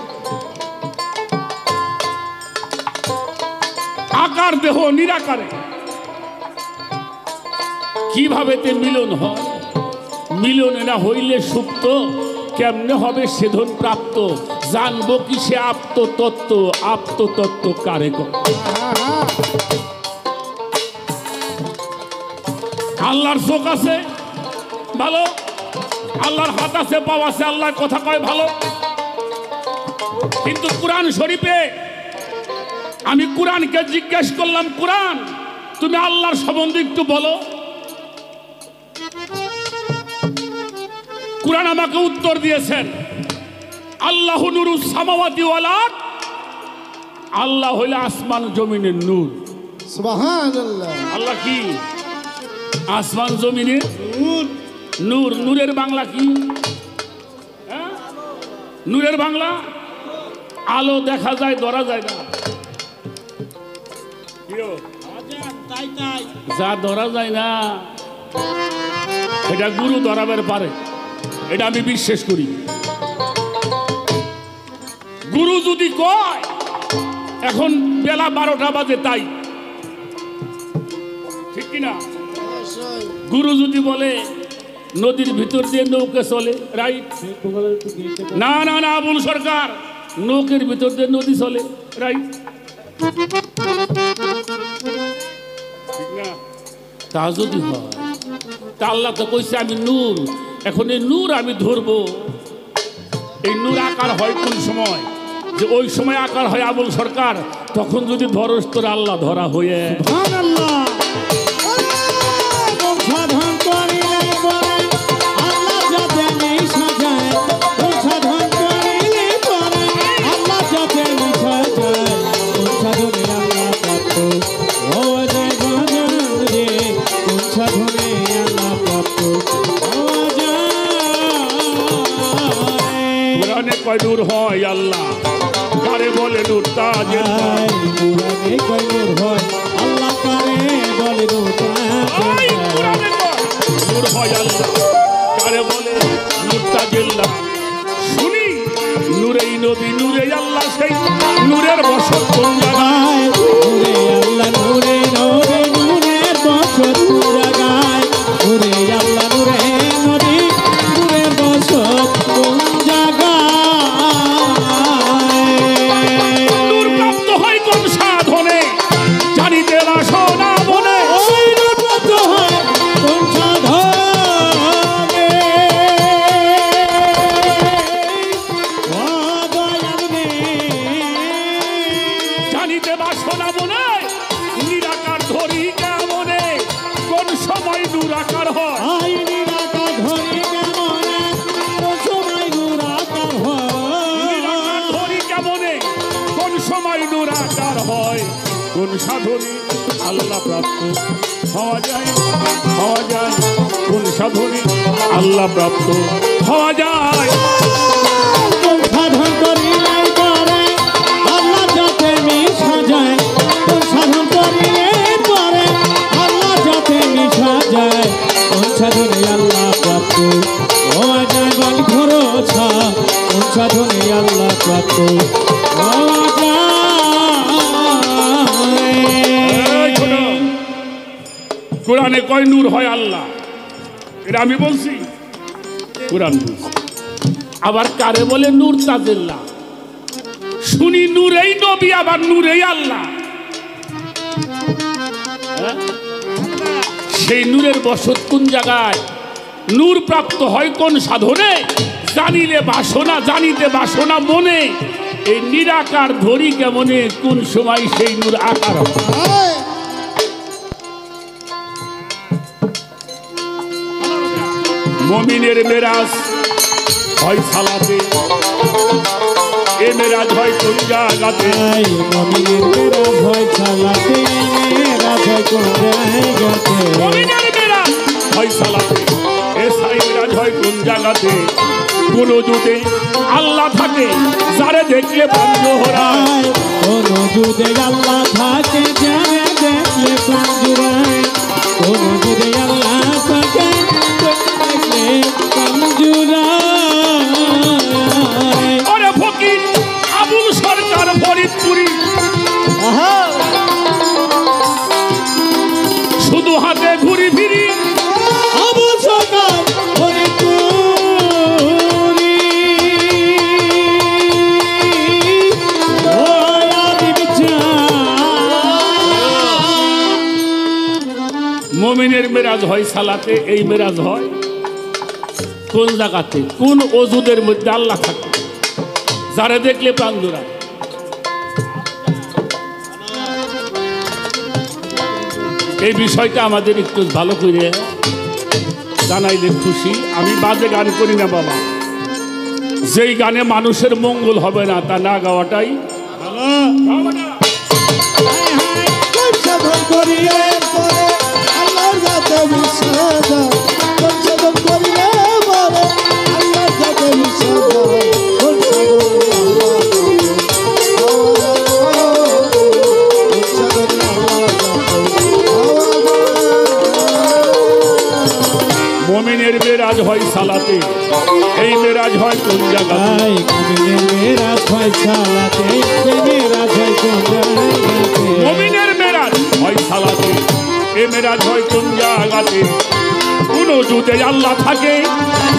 আকার দেহ নিরাকারে কিভাবে তে মিলন হয়। মিলনে না হইলে সুপ্ত কেমনে হবে সেধন প্রাপ্ত। জানবো কি সে আত্মতত্ত্ব আত্মতত্ত্ব কারে গো। আল্লাহর চোখ আছে ভালো, আল্লাহর হাত আছে পাও আছে, আল্লাহর কথা কয় ভালো। কিন্তু কোরআন শরীফে আমি কোরআনকে জিজ্ঞেস করলাম, কোরআন তুমি আল্লাহর সম্বন্ধে একটু বলো। কোরআন আমাকে উত্তর দিয়েছেন, আল্লাহু নূরুস সামাওয়াতি ওয়াল আরদ। আল্লাহ হইল আসমান জমিনের নূর। সুবহানাল্লাহ। আল্লাহ কি? আসমান জমিনের নূর। নূরের বাংলা কি? হ্যাঁ? নূরের বাংলা আলো দেখা যায় ধরা যায় না। কিও? যা ধরা যায় না এটা গুরু ধরাবার পারে, এটা আমি বিশ্বাস করি। গুরু যদি কয় এখন বেলা 12টা বাজে তাই, ঠিক কিনা? গুরু যদি বলে নদীর ভিতর দিয়ে নৌকা চলে, রাইট? না না না আবুল সরকার, নৌকের ভিতর দিয়ে নদী চলে, রাইট? ঠিক না? তা যদি হয় তা আল্লাহ তো কইছে আমি নূর, এখন এই নূর আমি ধরবো। এই নূর আকার হয় কোন সময়? যে ওই সময় আকার হয় আবুল সরকার, তখন যদি ধরস তোর আল্লাহ ধরা হয়ে। সুবহানাল্লাহ। সাধন করিলে পরে আল্লাহ যাতে মিশা যায়। কোন সাধন করিলে পরে আল্লাহ যাতে মিশা যায়। কোন সাধনে আল্লাহ প্রাপ্ত হওয়া যায় বাজান রে। কোন সাধনে আল্লাহ প্রাপ্ত হওয়া যায়। কোরআনে কয় নূর হয় আল্লাহ, কারে বলে নূর তাজের দাম। পুরানে কয় নূর হয় আল্লাহ, কারে বলে নূর ওই কোরআনে কয় নূর হয় আল্লাহ, কারে বলে নূর তাজের দাম। শুনি নূরেই নবী নূরে আল্লাহ, সেই নূরের বসত কোন জায়গায়? নূরে আল্লাহ নূরে নবী নূরের বসত পুরা গায়। নূরে আল্লাহ নূরে নবী নূরের বসত কোন জায়গায়? নূর প্রাপ্ত হয় কোন সাধনে? কেমনে নিরাকার ধরি কেমনে কোন সময় দুরাকার হয় আই নিরাকার ধরি কেমনে কোন সময় দুরাকার নিরাকার হয় ধরি কেমনে কোন সময় দুরাকার হয় কোন সাধনে আল্লাহ প্রাপ্ত হওয়া যায় কোন সাধনে আল্লাহ প্রাপ্ত হওয়া যায় কোন সাধন করিলে পরে আল্লাহ যাতে মিশা যায় কোন সাধন করিলে পরে আল্লাহ যাতে মিশা যায় কোন সাধনে আল্লাহ প্রাপ্ত হওয়া যায় বল ভরসা কোন সাধনে আল্লাহ প্রাপ্ত হওয়া এই ছোট, যায় কোরআনে কয় নূর হয় আল্লাহ, এটা আমি বলছি, কোরআন বলছে। আবার কারে বলে নূর তাজেল্লাহ, শুনি নূরেই নবী আবার নূরেই আল্লাহ। হ্যাঁ? সেই নূরের বসত কোন জায়গায়, নূর প্রাপ্ত হয় কোন সাধনে, জানিলে বাসনা জানিতে বাসনা মনে, এই নিরাকার ধরি কেমনে কোন সময় সেই নূর আকার হয়। মমিনের মেরাজ হয় সালাতে, এ মেরাজ হয় কোন জায়গাতে, আই মমিনের মেরাজ হয় সালাতে মেরাজ হয় কোন জায়গাতে মমিনের মেরাজ হয় সালাতে, এ সাই মেরাজ হয় কোন জায়গাতে, কোন যুগে আল্লাহ থাকে যারে দেখলে প্রাণ জোহরায়, আই কোন যুগে আল্লাহ থাকে যারে দেখলে প্রাণ জুড়ায় কোন যুগে আল্লাহ থাকে দেখলে প্রাণ জুড়ায় ওরে ফকির আবুল সরকার ফরিদপুরি, শুধু হাতে ঘুরি ফিরি, আবু সরকার ফরিদপুরি ও আদি মমিনের মেরাজ হয় সালাতে, এই মেরাজ হয় কোন জায়গাতে, কোন অজুদের মধ্যে আল্লাহ থাকে যারা দেখলে প্রাণ জোড়ায়। এই বিষয়টা আমাদের একটু ভালো করে জানাইলে খুশি। আমি বাজে গান করি না বাবা, যেই গানে মানুষের মঙ্গল হবে না তা না গাওয়াটাই ভালো। সাধন করিলে পরে আল্লাহর যাতে মিশে যায় কোন সাধন করিলে পরে আল্লাহর যাতে মিশে যায় কোন সাধনে মমিনের মেরাজ হয় সালাতে, এই মেরাজ হয় কোন জায়গাতে, আই মমিনের মেরাজ হয় সালাতে মেরাজ হয় কোন জায়গাতে মমিনের মেরাজ হয় সালাতে, এ মেরাজ হয় কোন জায়গাতে, কোন যুগে আল্লাহ থাকে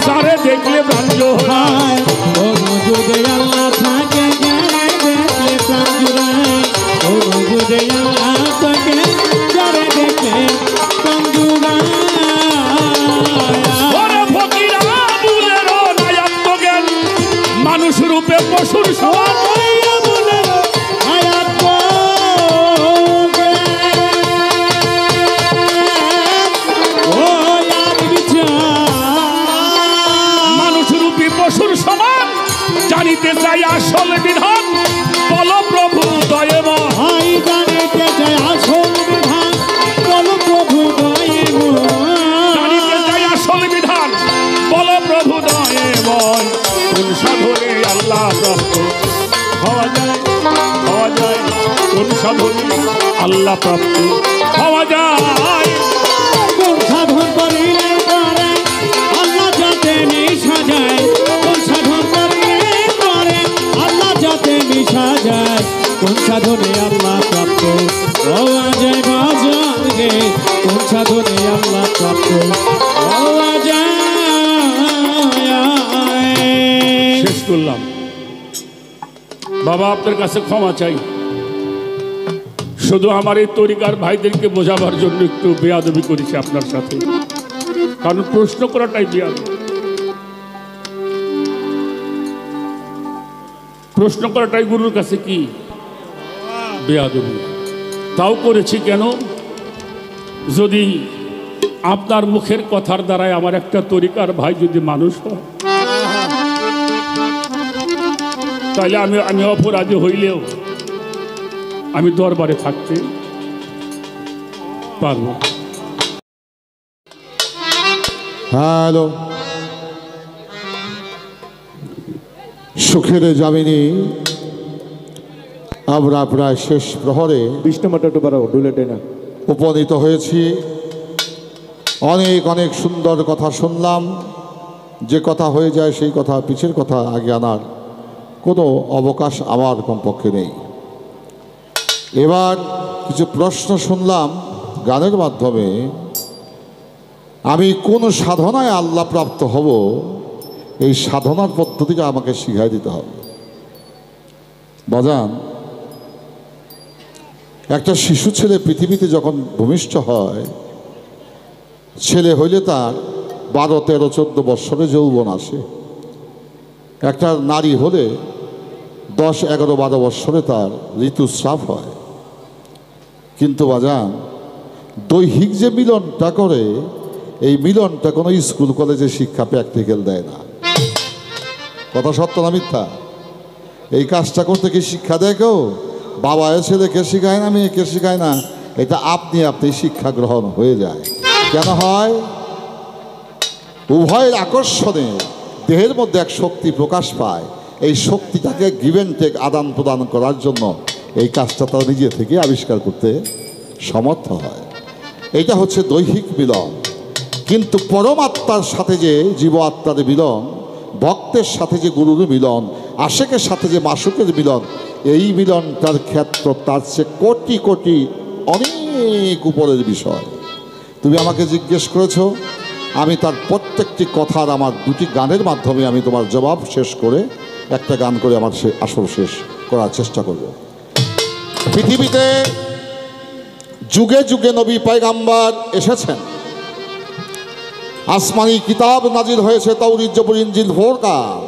যারে দেখলে প্রাণ জোহরায়, হায় কোন যুগে আল্লাহ থাকে যারে দেখলে প্রাণ জুড়ায় কোন যুগে আল্লাহ থাকে যারে দেখলে প্রাণ জুড়ায় ওরে ফকির আবুলেরও নাই আত্মজ্ঞান, মানুষ রূপে পশুর সমান, মানুষ রূপী পশুর সমান, জানিতে চাই আসল বিধান, বল প্রভু দয়েময়, জানিতে চাই আসল বিধান, বল প্রভু দয়েময়, কোন সাধনে আল্লাহ প্রাপ্ত হওয়া যায় কোন সাধনে আল্লাহ প্রাপ্ত হওয়া যায়। কোন সাধন করিলে পরে আল্লাহ যাতে মিশা যায় কোন সাধন করিলে পরে আল্লাহ যাতে মিশা যায় কোন সাধনে আল্লাহ প্রাপ্ত হওয়া যায় বাজার গে কোন সাধনে আল্লাহ প্রাপ্ত হওয়া যায় শেষ করলাম বাবা, আপনার কাছে ক্ষমা চাই, শুধু আমার এই তরিকার ভাইদেরকে বোঝাবার জন্য একটু বেয়াদবি করেছি আপনার সাথে, কারণ প্রশ্ন করাটাই বেয়াদবি, প্রশ্ন করাটাই গুরুর কাছে কি বেয়াদবি। তাও করেছি কেন? যদি আপনার মুখের কথার দ্বারাই আমার একটা তরিকার ভাই যদি মানুষ হয়, তাহলে আমি অপরাধী হইলেও আমি দরবারে থাকতে পারবো। হ্যালো, সুখের জামিনী, আমরা প্রায় শেষ প্রহরে 20 নম্বরটা একটু বাড়াও, ডুলেটে না। উপনীত হয়েছি। অনেক অনেক সুন্দর কথা শুনলাম। যে কথা হয়ে যায় সেই কথা, পিছের কথা আগে আনার কোনো অবকাশ আমার কমপক্ষে নেই। এবার কিছু প্রশ্ন শুনলাম গানের মাধ্যমে। আমি কোন সাধনায় আল্লাহ প্রাপ্ত হব, এই সাধনার পদ্ধতিটা আমাকে শিখাই দিতে হবে। বাজান, একটা শিশু ছেলে পৃথিবীতে যখন ভূমিষ্ঠ হয়, ছেলে হইলে তার 12, 13, 14 বৎসরে যৌবন আসে। একটা নারী হলে 10, 11, 12 বৎসরে তার ঋতুস্রাব হয়। কিন্তু বাজান, দৈহিক যে মিলনটা করে, এই মিলনটা কোনো স্কুল কলেজে শিক্ষা প্র্যাকটিক্যাল দেয় না। কথা সত্য না মিথ্যা? এই কাজটা করতে কি শিক্ষা দেয় কেউ? বাবা ছেলেকে শেখায় না, মেয়েকে শেখায় না। এটা আপনি শিক্ষা গ্রহণ হয়ে যায়। কেন হয়? উভয়ের আকর্ষণে দেহের মধ্যে এক শক্তি প্রকাশ পায়। এই শক্তিটাকে গিভ অ্যান্ড টেক, আদান প্রদান করার জন্য এই কাজটা তারা নিজে থেকে আবিষ্কার করতে সমর্থ হয়। এটা হচ্ছে দৈহিক মিলন। কিন্তু পরমাত্মার সাথে যে জীব আত্মার মিলন, ভক্তের সাথে যে গুরুর মিলন, আশেকের সাথে যে মাসুকের মিলন, এই মিলনটার ক্ষেত্র তার চেয়ে কোটি কোটি অনেক উপরের বিষয়। তুমি আমাকে জিজ্ঞেস করেছো, আমি তার প্রত্যেকটি কথার আমার 2টি গানের মাধ্যমে আমি তোমার জবাব শেষ করে একটা গান করে আমার আসর শেষ করার চেষ্টা করব। পৃথিবীতে যুগে যুগে নবী পয়গাম্বার এসেছেন। আসমানি কিতাব নাজিল হয়েছে, তাওরীত, জবুর, ইনজিল, ফুরকান,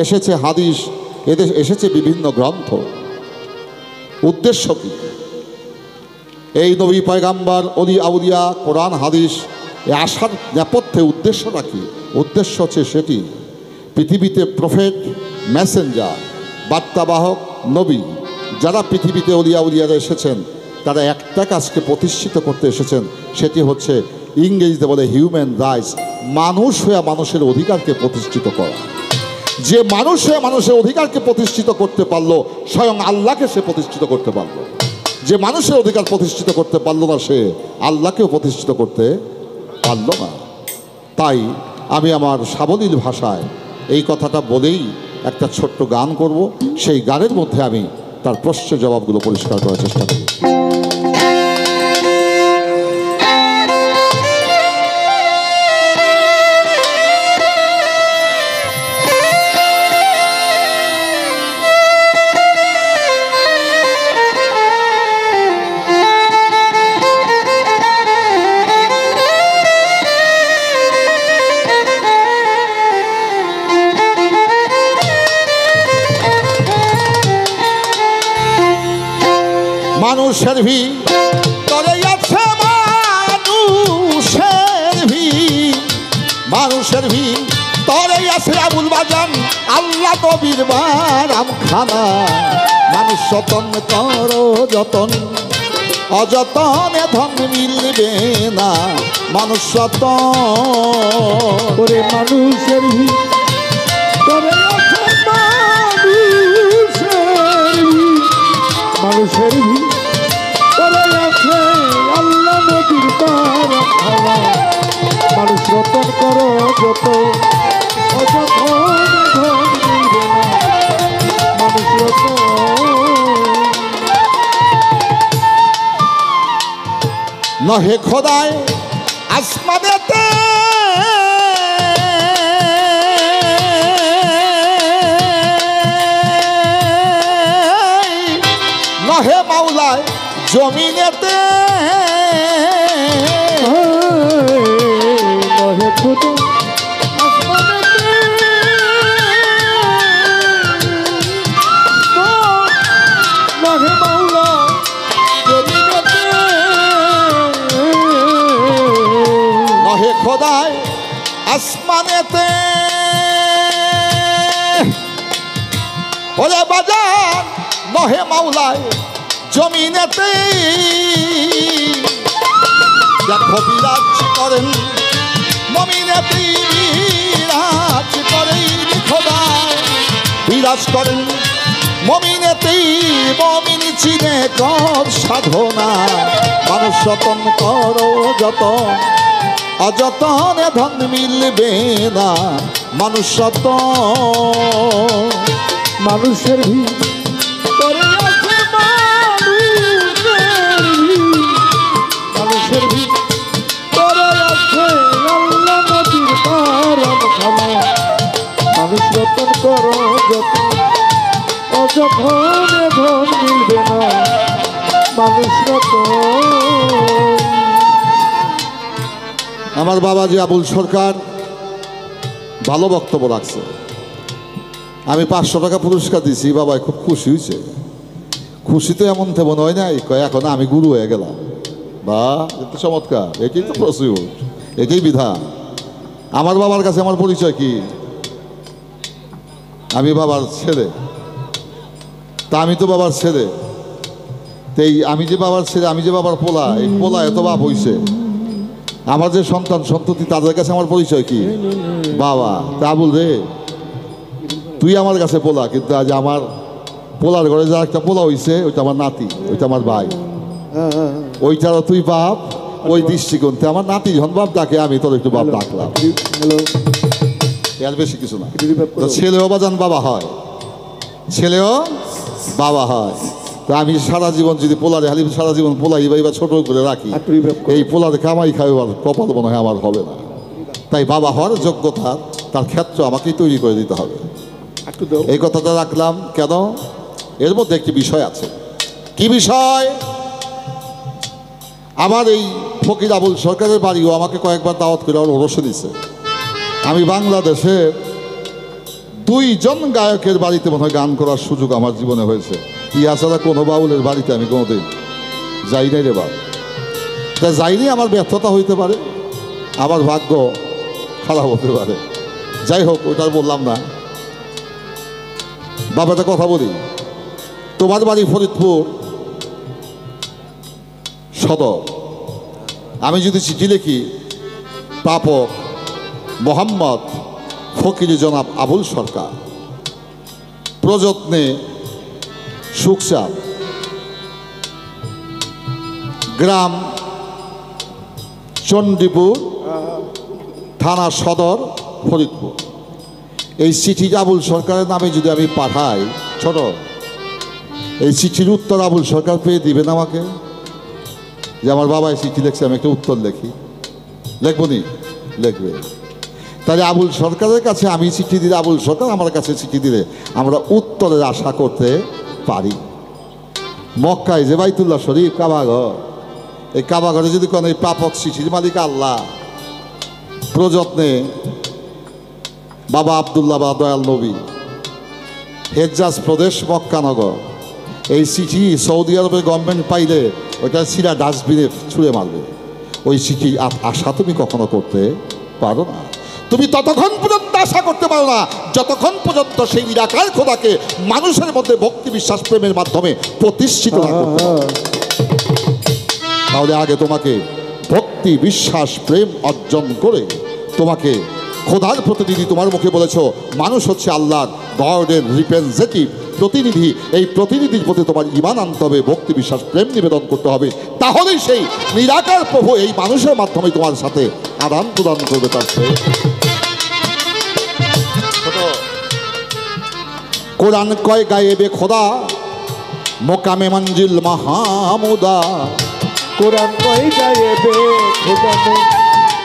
এসেছে হাদিস, এদের এসেছে বিভিন্ন গ্রন্থ। উদ্দেশ্য কি? এই নবী পয়গাম্বার, অলি আউলিয়া, কোরআন, হাদিস এ আসার নেপথ্যে উদ্দেশ্যটা কি? উদ্দেশ্য হচ্ছে সেটি, পৃথিবীতে প্রফেট, মেসেঞ্জার, বার্তাবাহক, নবী যারা পৃথিবীতে অলি আউলিয়ারা এসেছেন, তারা একটা কাজকে প্রতিষ্ঠিত করতে এসেছেন। সেটি হচ্ছে ইংরেজিতে বলে হিউম্যান রাইটস, মানুষ হয়ে মানুষের অধিকারকে প্রতিষ্ঠিত করা। যে মানুষ হয়ে মানুষের অধিকারকে প্রতিষ্ঠিত করতে পারলো, স্বয়ং আল্লাহকে সে প্রতিষ্ঠিত করতে পারলো। যে মানুষের অধিকার প্রতিষ্ঠিত করতে পারলো না, সে আল্লাহকেও প্রতিষ্ঠিত করতে পারলো না। তাই আমি আমার সাবলীল ভাষায় এই কথাটা বলেই একটা ছোট্ট গান করব। সেই গানের মধ্যে আমি তার প্রশ্নের জবাবগুলো পরিষ্কার করার চেষ্টা করি। মানুষের ভিতরে আছে মানুষের ভিতরে আছে আবুল বাজান আল্লাহ নবীর বারাম খানা। মানুষ যতন করো যতন, অযতনে ধন মিলবে না। মানুষ যতন ওরে মানুষের ভিতরে আছে মানুষের ভিতরে আছে আল্লাহ নবীর বারাম খানা। মানুষ রতন করো যত, অযতন ধন মিলবে না। মানুষ রতন নহে খোদায় আসমানেতে নহে মাওলায় জমিনেতে। নহে খোদা আসমানেতে, নহে মাওলা জমিনেতে। খোদায় আসমানেতে ওরে বাজার নহে মাওলায় জমিনেতে দেখো বিরাজ করেন মমিনেতে বিরাজ করেন খোদায় বিরাজ করেন মমিনেতে মমিন চিনে কর সাধনা মানুষ যতন করো যতন অযতনে ধন মিলবে না মানুষ যতন মানুষের ভিতরে আছে মানুষের ভিতরে আছে আল্লাহ নবীর কারণখানা মানুষ রতন করো যতন অযতনে ধন মিলবে না মানুষ রতন। আমার বাবাজি আবুল সরকার ভালো বক্তব্য রাখছে। আমি 500 টাকা পুরস্কার দিছি, বাবা খুব খুশি হয়েছে। খুশিতে এমন তেমন হয় নাই, কয় এখন আমি গুরু হয়ে গেলাম। বা এত চমৎকার, এটাই তো প্রচুর, এটাই বিধান। আমার বাবার কাছে আমার পরিচয় কি? আমি বাবার ছেলে। তা আমি তো বাবার ছেলে, এই আমি যে বাবার ছেলে, আমি যে বাবার পোলা, এই পোলা এত বাপ হইছে। আমার যে সন্তান সন্ততি তাদের কাছে আমার পরিচয় কি? বাবা। তা বল রে, তুই আমার কাছে পোলা, কিন্তু আজ আমার পোলার ঘরে যা একটা পোলা হইছে ওইটা আমার নাতি, ওইটা আমার ভাই। ওইটারও তুই বাপ, ওই দৃষ্টিকোণতে আমার নাতি যখন বাপ ডাকে আমি তোর একটু বাপ ডাকলাম, এর বেশি কিছু না। তো ছেলেও বাজান বাবা হয়, ছেলেও বাবা হয়। তা আমি সারা জীবন যদি পোলারে হালি সারা জীবন পোলাই বা ছোট করে রাখি, এই পোলারে কামাই খাইবার কপাল মনে হয় আমার হবে না। তাই বাবা হওয়ার যোগ্যতা তার ক্ষেত্র আমাকেই তৈরি করে দিতে হবে। এই কথাটা রাখলাম কেন? এর মধ্যে একটি বিষয় আছে। কি বিষয়? আমার এই ফকির আবুল সরকারের বাড়িও আমাকে কয়েকবার দাওয়াত করে ওরসে দিছে। আমি বাংলাদেশের 2 জন গায়কের বাড়িতে মনে হয় গান করার সুযোগ আমার জীবনে হয়েছে। ইয়া ছাড়া কোনো বাউলের বাড়িতে আমি কোনোদিন যাই নাই রে বাপ। তা যাইনি, আমার ব্যর্থতা হইতে পারে, আমার ভাগ্য খারাপ হতে পারে। যাই হোক, ওইটা বললাম না। বাবাটা কথা বলি, তোমার বাড়ি ফরিদপুর সদর। আমি যদি চিঠি লিখি প্রাপক মোহাম্মদ ফকির জনাব আবুল সরকার, প্রযত্নে সুখচাঁদ, গ্রাম চণ্ডীপুর, থানা সদর ফরিদপুর, এই চিঠিটা আবুল সরকারের নামে যদি আমি পাঠাই, ছোট এই চিঠির উত্তর আবুল সরকার পেয়ে দিবেন আমাকে? যে আমার বাবা এই চিঠি লিখছে, আমি একটা উত্তর লিখি, লিখবো নি? লিখবে। তাহলে আবুল সরকারের কাছে আমি চিঠি দিলে, আবুল সরকার আমার কাছে চিঠি দিলে আমরা উত্তরের আশা করতে পারি। মক্কায় যে বাইতুল্লাহ শরীফ কাবাঘর, এই কাবাঘরে যদি কোনো এই প্রাপক চিঠির মালিক আল্লাহ, প্রযত্নে বাবা আবদুল্লাহ বা দয়াল নবী, হেজাজ প্রদেশ মক্কানগর, এই চিঠি সৌদি আরবের গভর্নমেন্ট পাইলে ওইটা সিরা ডাস্টবিনে ছুঁড়ে মারবে। ওই চিঠি আশা তুমি কখনো করতে পারো না। তুমি ততক্ষণ পর্যন্ত আশা করতে পারো না যতক্ষণ পর্যন্ত সেই নিরাকার খোদাকে মানুষের মধ্যে ভক্তি বিশ্বাস প্রেমের মাধ্যমে প্রতিষ্ঠিত না করতে পারো। তাহলে আগে তোমাকে ভক্তি বিশ্বাস প্রেম অর্জন করে তোমাকে খোদার প্রতিনিধি, তোমার মুখে বলেছ মানুষ হচ্ছে আল্লাহর গডের রিপ্রেজেন্টেটিভ, প্রতিনিধি। এই প্রতিনিধির প্রতি তোমার ঈমান আনতে হবে, ভক্তি বিশ্বাস প্রেম নিবেদন করতে হবে। তাহলেই সেই নিরাকার প্রভু এই মানুষের মাধ্যমে তোমার সাথে আদান প্রদান করবে। তার কোরআন কয় গায়েবে খোদা মোকামে মঞ্জিল মাহমুদা। কোরআন কই গায়েবে খোদা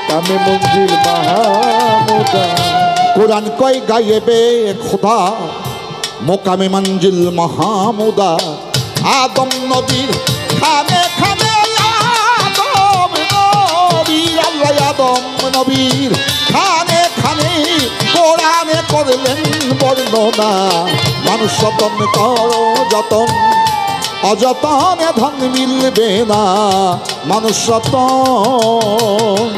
কামে মঞ্জিল মাহমুদা। কোরআন কয় গায়েবে খোদা মোকামে মঞ্জিল মাহমুদা। আদম নবীর খানে খানে আদম নবীর, আল্লাহ আদম নবীর খানে খানে কোরআনে করলেন বর্ণনা। মানুষ যতন করো যতন, অযতনে ধন মিলবে না মানুষ রতন।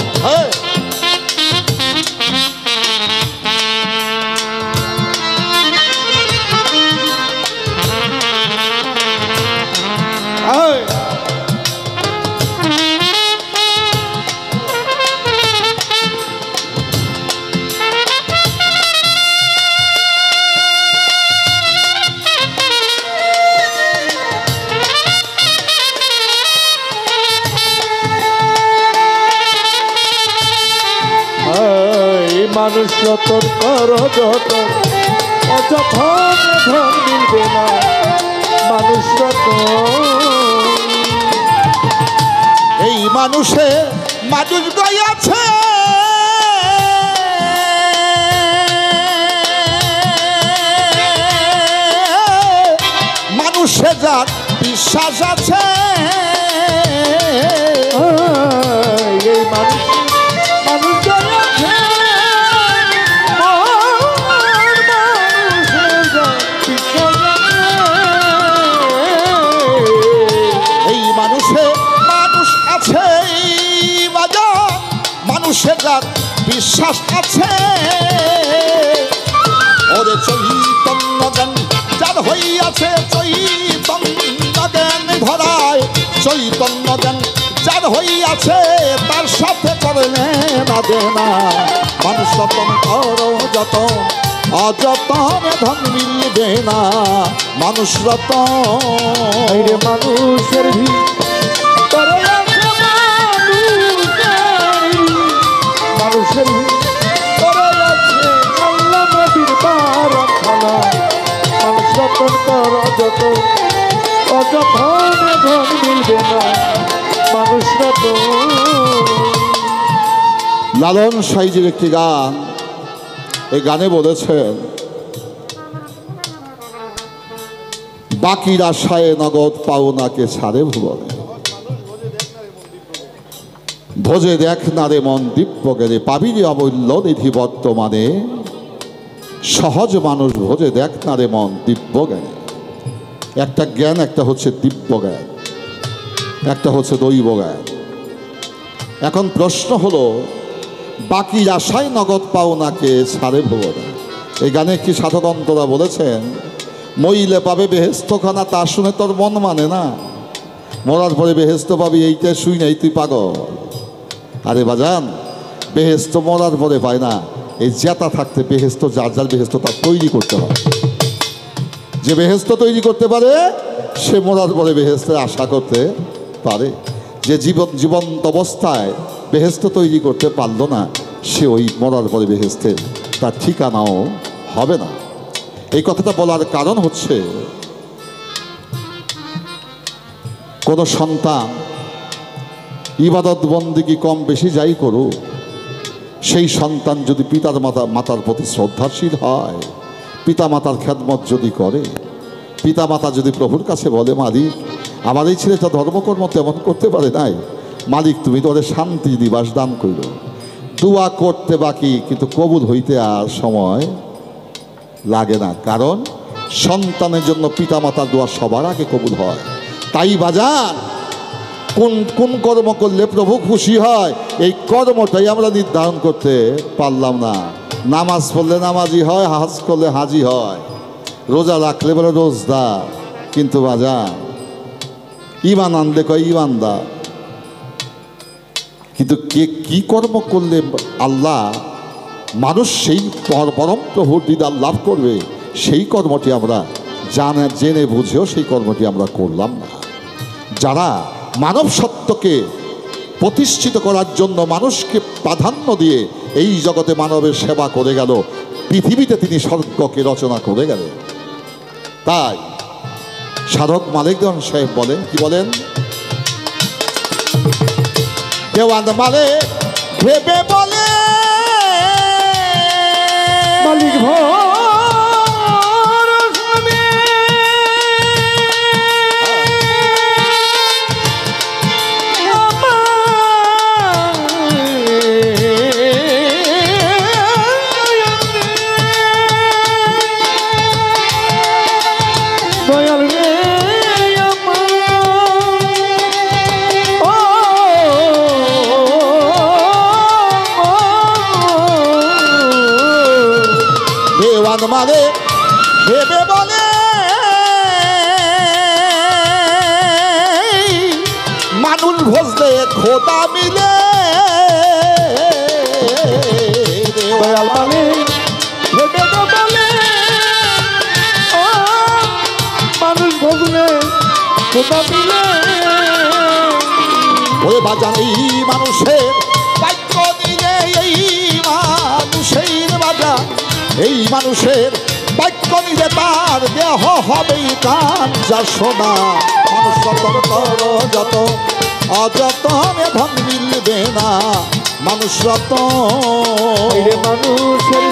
মানুষ রতন কর যতন অযথন ধন মিলবে না মানুষ রতন। এই মানুষে মানুষ গিয়াছে মানুষে যার বিশ্বাস আছে এই মানুষ মানুষ গিয়াছে এই মানুষে মানুষ আছে বাজার মানুষে যার বিশ্বাস আছে ওরে চৈতন্য জ্ঞান যার হইয়াছে চৈতন্য জ্ঞান ধরায় চৈতন্য জ্ঞান যার হইয়াছে তার সাথে করলে না দে না মানুষ রতন করো যতন অযতন ধন মিলবে না মানুষ রতন। রে মানুষের ভিতরে আছে মানুষের ভিতরে আছে আল্লাহ নবীর বারাখানা মানুষ রতন কর যতন অযথন ধন মিলবে না মানুষ রতন। লালন সাইজির একটি গান, এই গানে বলেছেন বাকির আশায় নগদ পাওনাকে ছাড়ে ভুবনে ভোজে দেখ না রে মন দিব্য গেলে পাবি রে অমূল্য নিধি বর্তমানে সহজ মানুষ ভোজে দেখ না রে মন দিব্য জ্ঞানে। একটা জ্ঞান, একটা হচ্ছে দিব্য জ্ঞান, একটা হচ্ছে দৈব জ্ঞান। এখন প্রশ্ন হলো বাকি আশায় নগদ পাওনাকে ছাড়ে ভুবনে। এই গানে কি সাধকন্তরা বলেছেন মইলে পাবে বেহেস্তখানা তা শুনে তোর মন মানে না মরার পরে বেহেস্ত পাবি এইটা শুই নাই তুই পাগল। আরে বাজান বেহেস্ত মরার পরে পায় না, এই জেতা থাকতে বেহেস্ত যার যার বেহেস্ত তার তৈরি করতে হয়। যে বেহেস্ত তৈরি করতে পারে সে মরার পরে বেহেস্তের আশা করতে পারে। যে জীবন্ত অবস্থায় বেহেস্ত তৈরি করতে পারলো না সে ওই মরার পরে বেহেস্তের তার ঠিকানাও হবে না। এই কথাটা বলার কারণ হচ্ছে কোনো সন্তান ইবাদত বন্দেগী কম বেশি যাই করুক, সেই সন্তান যদি পিতার মাতার প্রতি শ্রদ্ধাশীল হয়, পিতা মাতার খেদমত যদি করে, পিতা মাতা যদি প্রভুর কাছে বলে মালিক আমার এই ছেলেটা ধর্মকর্ম তেমন করতে পারে নাই, মালিক তুমি তোদের শান্তি নিবাস দান করিল, দোয়া করতে বাকি কিন্তু কবুল হইতে আর সময় লাগে না। কারণ সন্তানের জন্য পিতা মাতার দোয়া সবার আগে কবুল হয়। তাই বাজার কোন কোন কর্ম করলে প্রভু খুশি হয় এই কর্মটাই আমরা নির্ধারণ করতে পারলাম না। নামাজ পড়লে নামাজি হয়, হাজ করলে হাজি হয়, রোজা রাখলে বলে রোজদার, কিন্তু বাজার ইমান আনলে কয় ইমানদার। কিন্তু কে কি কর্ম করলে আল্লাহ মানুষ সেই পরম প্রভুর দিদার লাভ করবে সেই কর্মটি আমরা জেনে বুঝেও সেই কর্মটি আমরা করলাম না। যারা মানব সত্যকে প্রতিষ্ঠিত করার জন্য মানুষকে প্রাধান্য দিয়ে এই জগতে মানবের সেবা করে গেল, পৃথিবীতে তিনি স্বর্গকে রচনা করে গেলেন। তাই সাধক মালিকগণ সাহেব বলেন, কি বলেন, দেওয়ান মালিক ভেবে বলে মালিক মানে ভেবে বলে মানুষ ভজলে খোদা মিলে, দয়াল মালিক ভেবে বলে মানুষ ভজলে খোদা মিলে। ওরে বাজান এই মানুষের বাক্য নিলে এই মানুষের বাজার, এই মানুষের বাক্য নিলে তার দেহ হবেই কান যা শোনা। মানুষ রতন করো যত, অযতনে ধন মিলবে না। মানুষ রতন মানুষের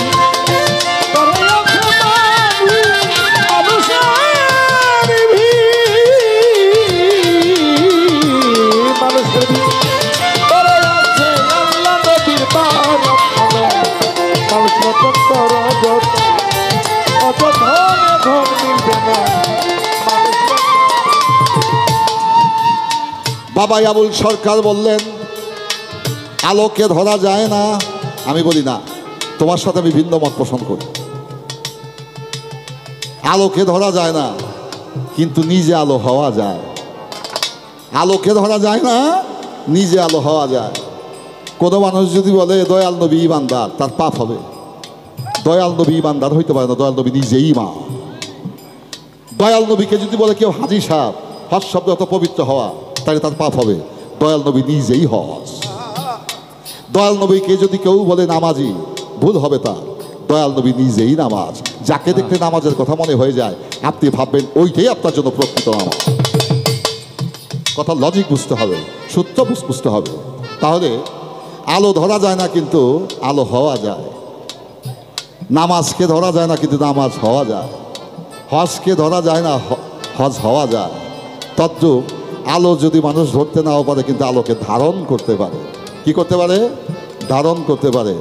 বাবা আবুল সরকার বললেন আলোকে ধরা যায় না। আমি বলি না, তোমার সাথে আমি ভিন্ন মত পোষণ করি। আলোকে ধরা যায় না, কিন্তু নিজে আলো হওয়া যায়। আলোকে ধরা যায় না, নিজে আলো হওয়া যায়। কোনো মানুষ যদি বলে দয়াল নবী ইমানদার, তার পাপ হবে। দয়াল নবী ইমানদার হইতে পারে না, দয়াল নবী নিজেই মা। দয়াল নবীকে যদি বলে কেউ হাজি সাহেব, হজ শব্দ অত পবিত্র হওয়া, তাহলে তার পাপ হবে। দয়াল নবী নিজেই হজ। দয়াল নবীকে যদি কেউ বলে নামাজি, ভুল হবে তার। দয়াল নবী নিজেই নামাজ। যাকে দেখলে নামাজের কথা মনে হয়ে যায়, আপনি ভাববেন ওইটাই আপনার জন্য প্রকৃত নামাজ। কথা লজিক বুঝতে হবে, সূত্র বুঝতে হবে। তাহলে আলো ধরা যায় না, কিন্তু আলো হওয়া যায়। নামাজকে ধরা যায় না, কিন্তু নামাজ হওয়া যায়। হজকে ধরা যায় না, হজ হওয়া যায়। তদ্রূপ আলো যদি মানুষ ধরতে নাও পারে, কিন্তু আলোকে ধারণ করতে পারে। কি করতে পারে? ধারণ করতে পারে।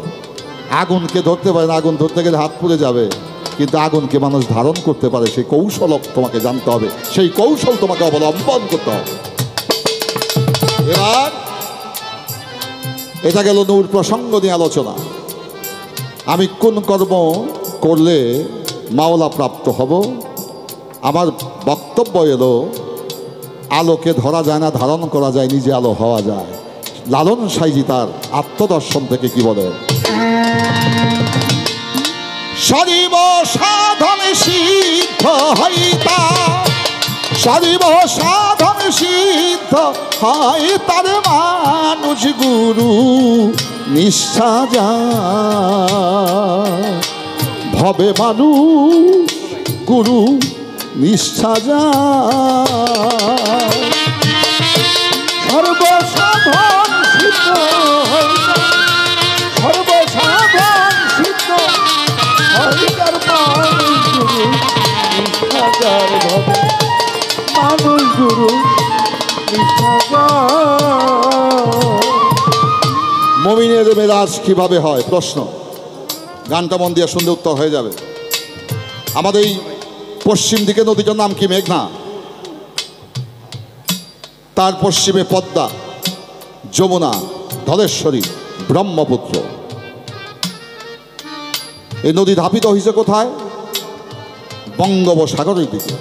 আগুনকে ধরতে পারে না, আগুন ধরতে গেলে হাত পুড়ে যাবে, কিন্তু আগুনকে মানুষ ধারণ করতে পারে। সেই কৌশল তোমাকে জানতে হবে, সেই কৌশল তোমাকে অবলম্বন করতে হবে। এবার এটা গেল নূর প্রসঙ্গ নিয়ে আলোচনা। আমি কোন কর্ম করলে মাওলা প্রাপ্ত হব? আমার বক্তব্য এলো আলোকে ধরা যায় না, ধারণ করা যায়, নিজে আলো হওয়া যায়। লালন সাইজি তার আত্মদর্শন থেকে কি বলেন? সরিব সাধন সিদ্ধ হইতা, সরিব সাধন সিদ্ধ হয় তার মানুষ গুরু নিষ্ঠা যায়। ভবে মানুষ গুরু নিষ্ঠা যায়। সর্বসাধন সিদ্ধ, সর্বসাধন সিদ্ধ হরিদার মানুষ গুরু নিষ্ঠাজার ভবে মানুষ গুরু নিষ্ঠাজার। মুমিনের মেরাজ কিভাবে হয়? প্রশ্ন। গানটা মন দিয়ে শুনলে উত্তর হয়ে যাবে। আমাদের এই পশ্চিম দিকে নদীটার নাম কি? মেঘনা। তার পশ্চিমে পদ্মা, যমুনা, ধলেশ্বরী, ব্রহ্মপুত্র। এই নদী ধাপিত হয়েছে কোথায়? বঙ্গোপসাগরের দিকে।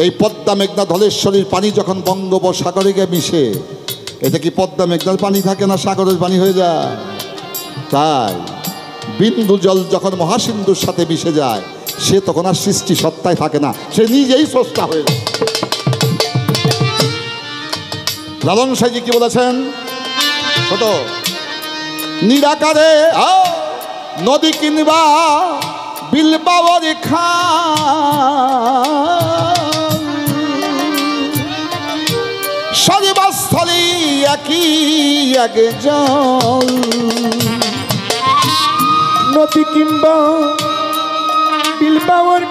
এই পদ্মা, মেঘনা, ধলেশ্বরীর পানি যখন বঙ্গোপসাগরে গিয়ে মিশে, এটা কি পদ্মা মেঘনার পানি থাকে না সাগরের পানি হয়ে যায়? তাই বিন্দু জল যখন মহাসিন্ধুর সাথে মিশে যায়, সে তখন আর সৃষ্টি সত্তায় থাকে না, সে নিজেই স্রষ্টা হয়ে যায়। লালন সাইজি কি বলেছেন? ছোট নিরাকারে নদী কিনবা বিলবাবর খা, সর্বস্থলী একই এক জল। নদী কিংবা বিলবাওয়ার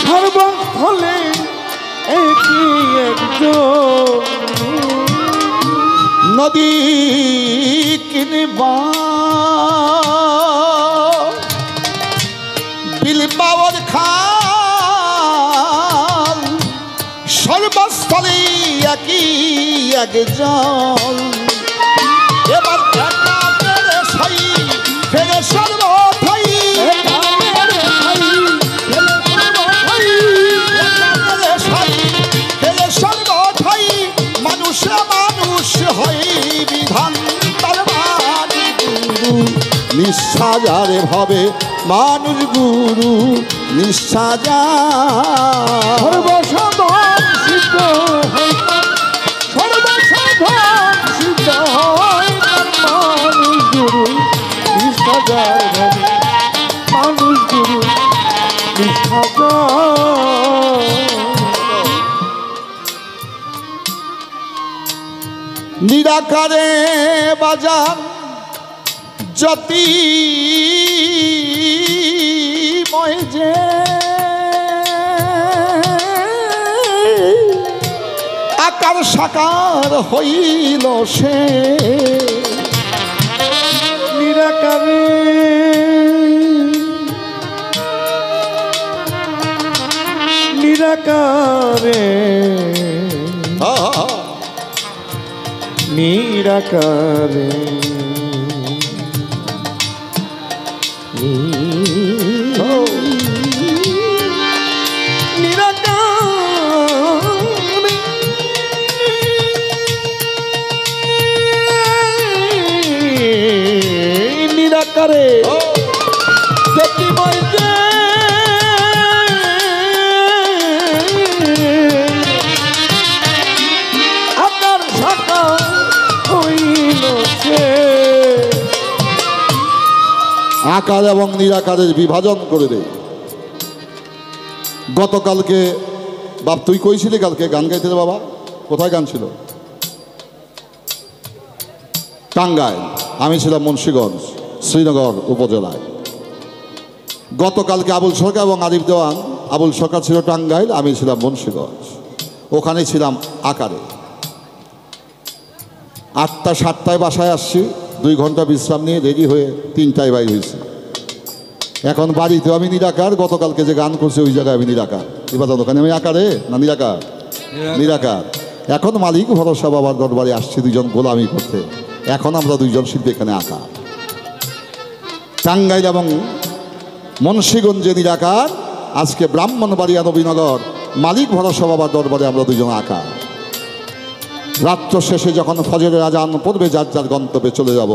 সর্বস্থলে একই একজন। নদী কিনবা বিলবাবর খাল, সর্বস্থলে একই এক জল। এবার ফেরে সর্বথাই, ফেরে সর্বথাই মানুষে মানুষ হয় বিধান তার বাণী গুরু নিষ্ঠা যারে ভাবে মানুষ গুরু নিষ্ঠা যা। সর্বসাধন সিদ্ধ হইত, সর্বসাধন নিরাকারে বাজান জ্যোতি ময় যে আকার সাকার হইল সে নিরাকারে নিরাকারে নিরাকারে নিরাকারে জ্যোতিময় যে আকার সাকার হইল সে আকার এবং নিরাকারের বিভাজন করে দেয়। গতকালকে বাপ তুই কইছিলি কালকে গান গাইতে রে বাবা? কোথায় গান ছিল? টাঙ্গাইল, আমি ছিলাম মুন্সিগঞ্জ শ্রীনগর উপজেলায়। গতকালকে আবুল সরকার এবং আরিফ দেওয়ান, আবুল সরকার ছিল টাঙ্গাইল, আমি ছিলাম মুন্সিগঞ্জ, ওখানে ছিলাম আকারে। 8টা 7টায় বাসায় আসছি, 2 ঘন্টা বিশ্রাম নিয়ে রেডি হয়ে 3টায় বাইর হয়েছি। এখন বাড়িতেও আমি নিরাকার, গতকালকে যে গান করছে ওই জায়গায় আমি নিরাকার। এবার ওখানে আমি আকারে না নিরাকার? নিরাকার। এখন মালিক ভরসা বাবার দরবারে আসছি 2 জন গোলামি করতে। এখন আমরা 2 জন শিল্পী এখানে আকার। টাঙ্গাইল এবং মুন্সিগঞ্জে নিরাকার, আজকে ব্রাহ্মণবাড়িয়া নবীনগর মালিক ভরসা বাবার দরবারে আমরা 2 জন আকার। রাত্র শেষে যখন ফজরের আজান পড়বে, যার যার গন্তব্যে চলে যাব,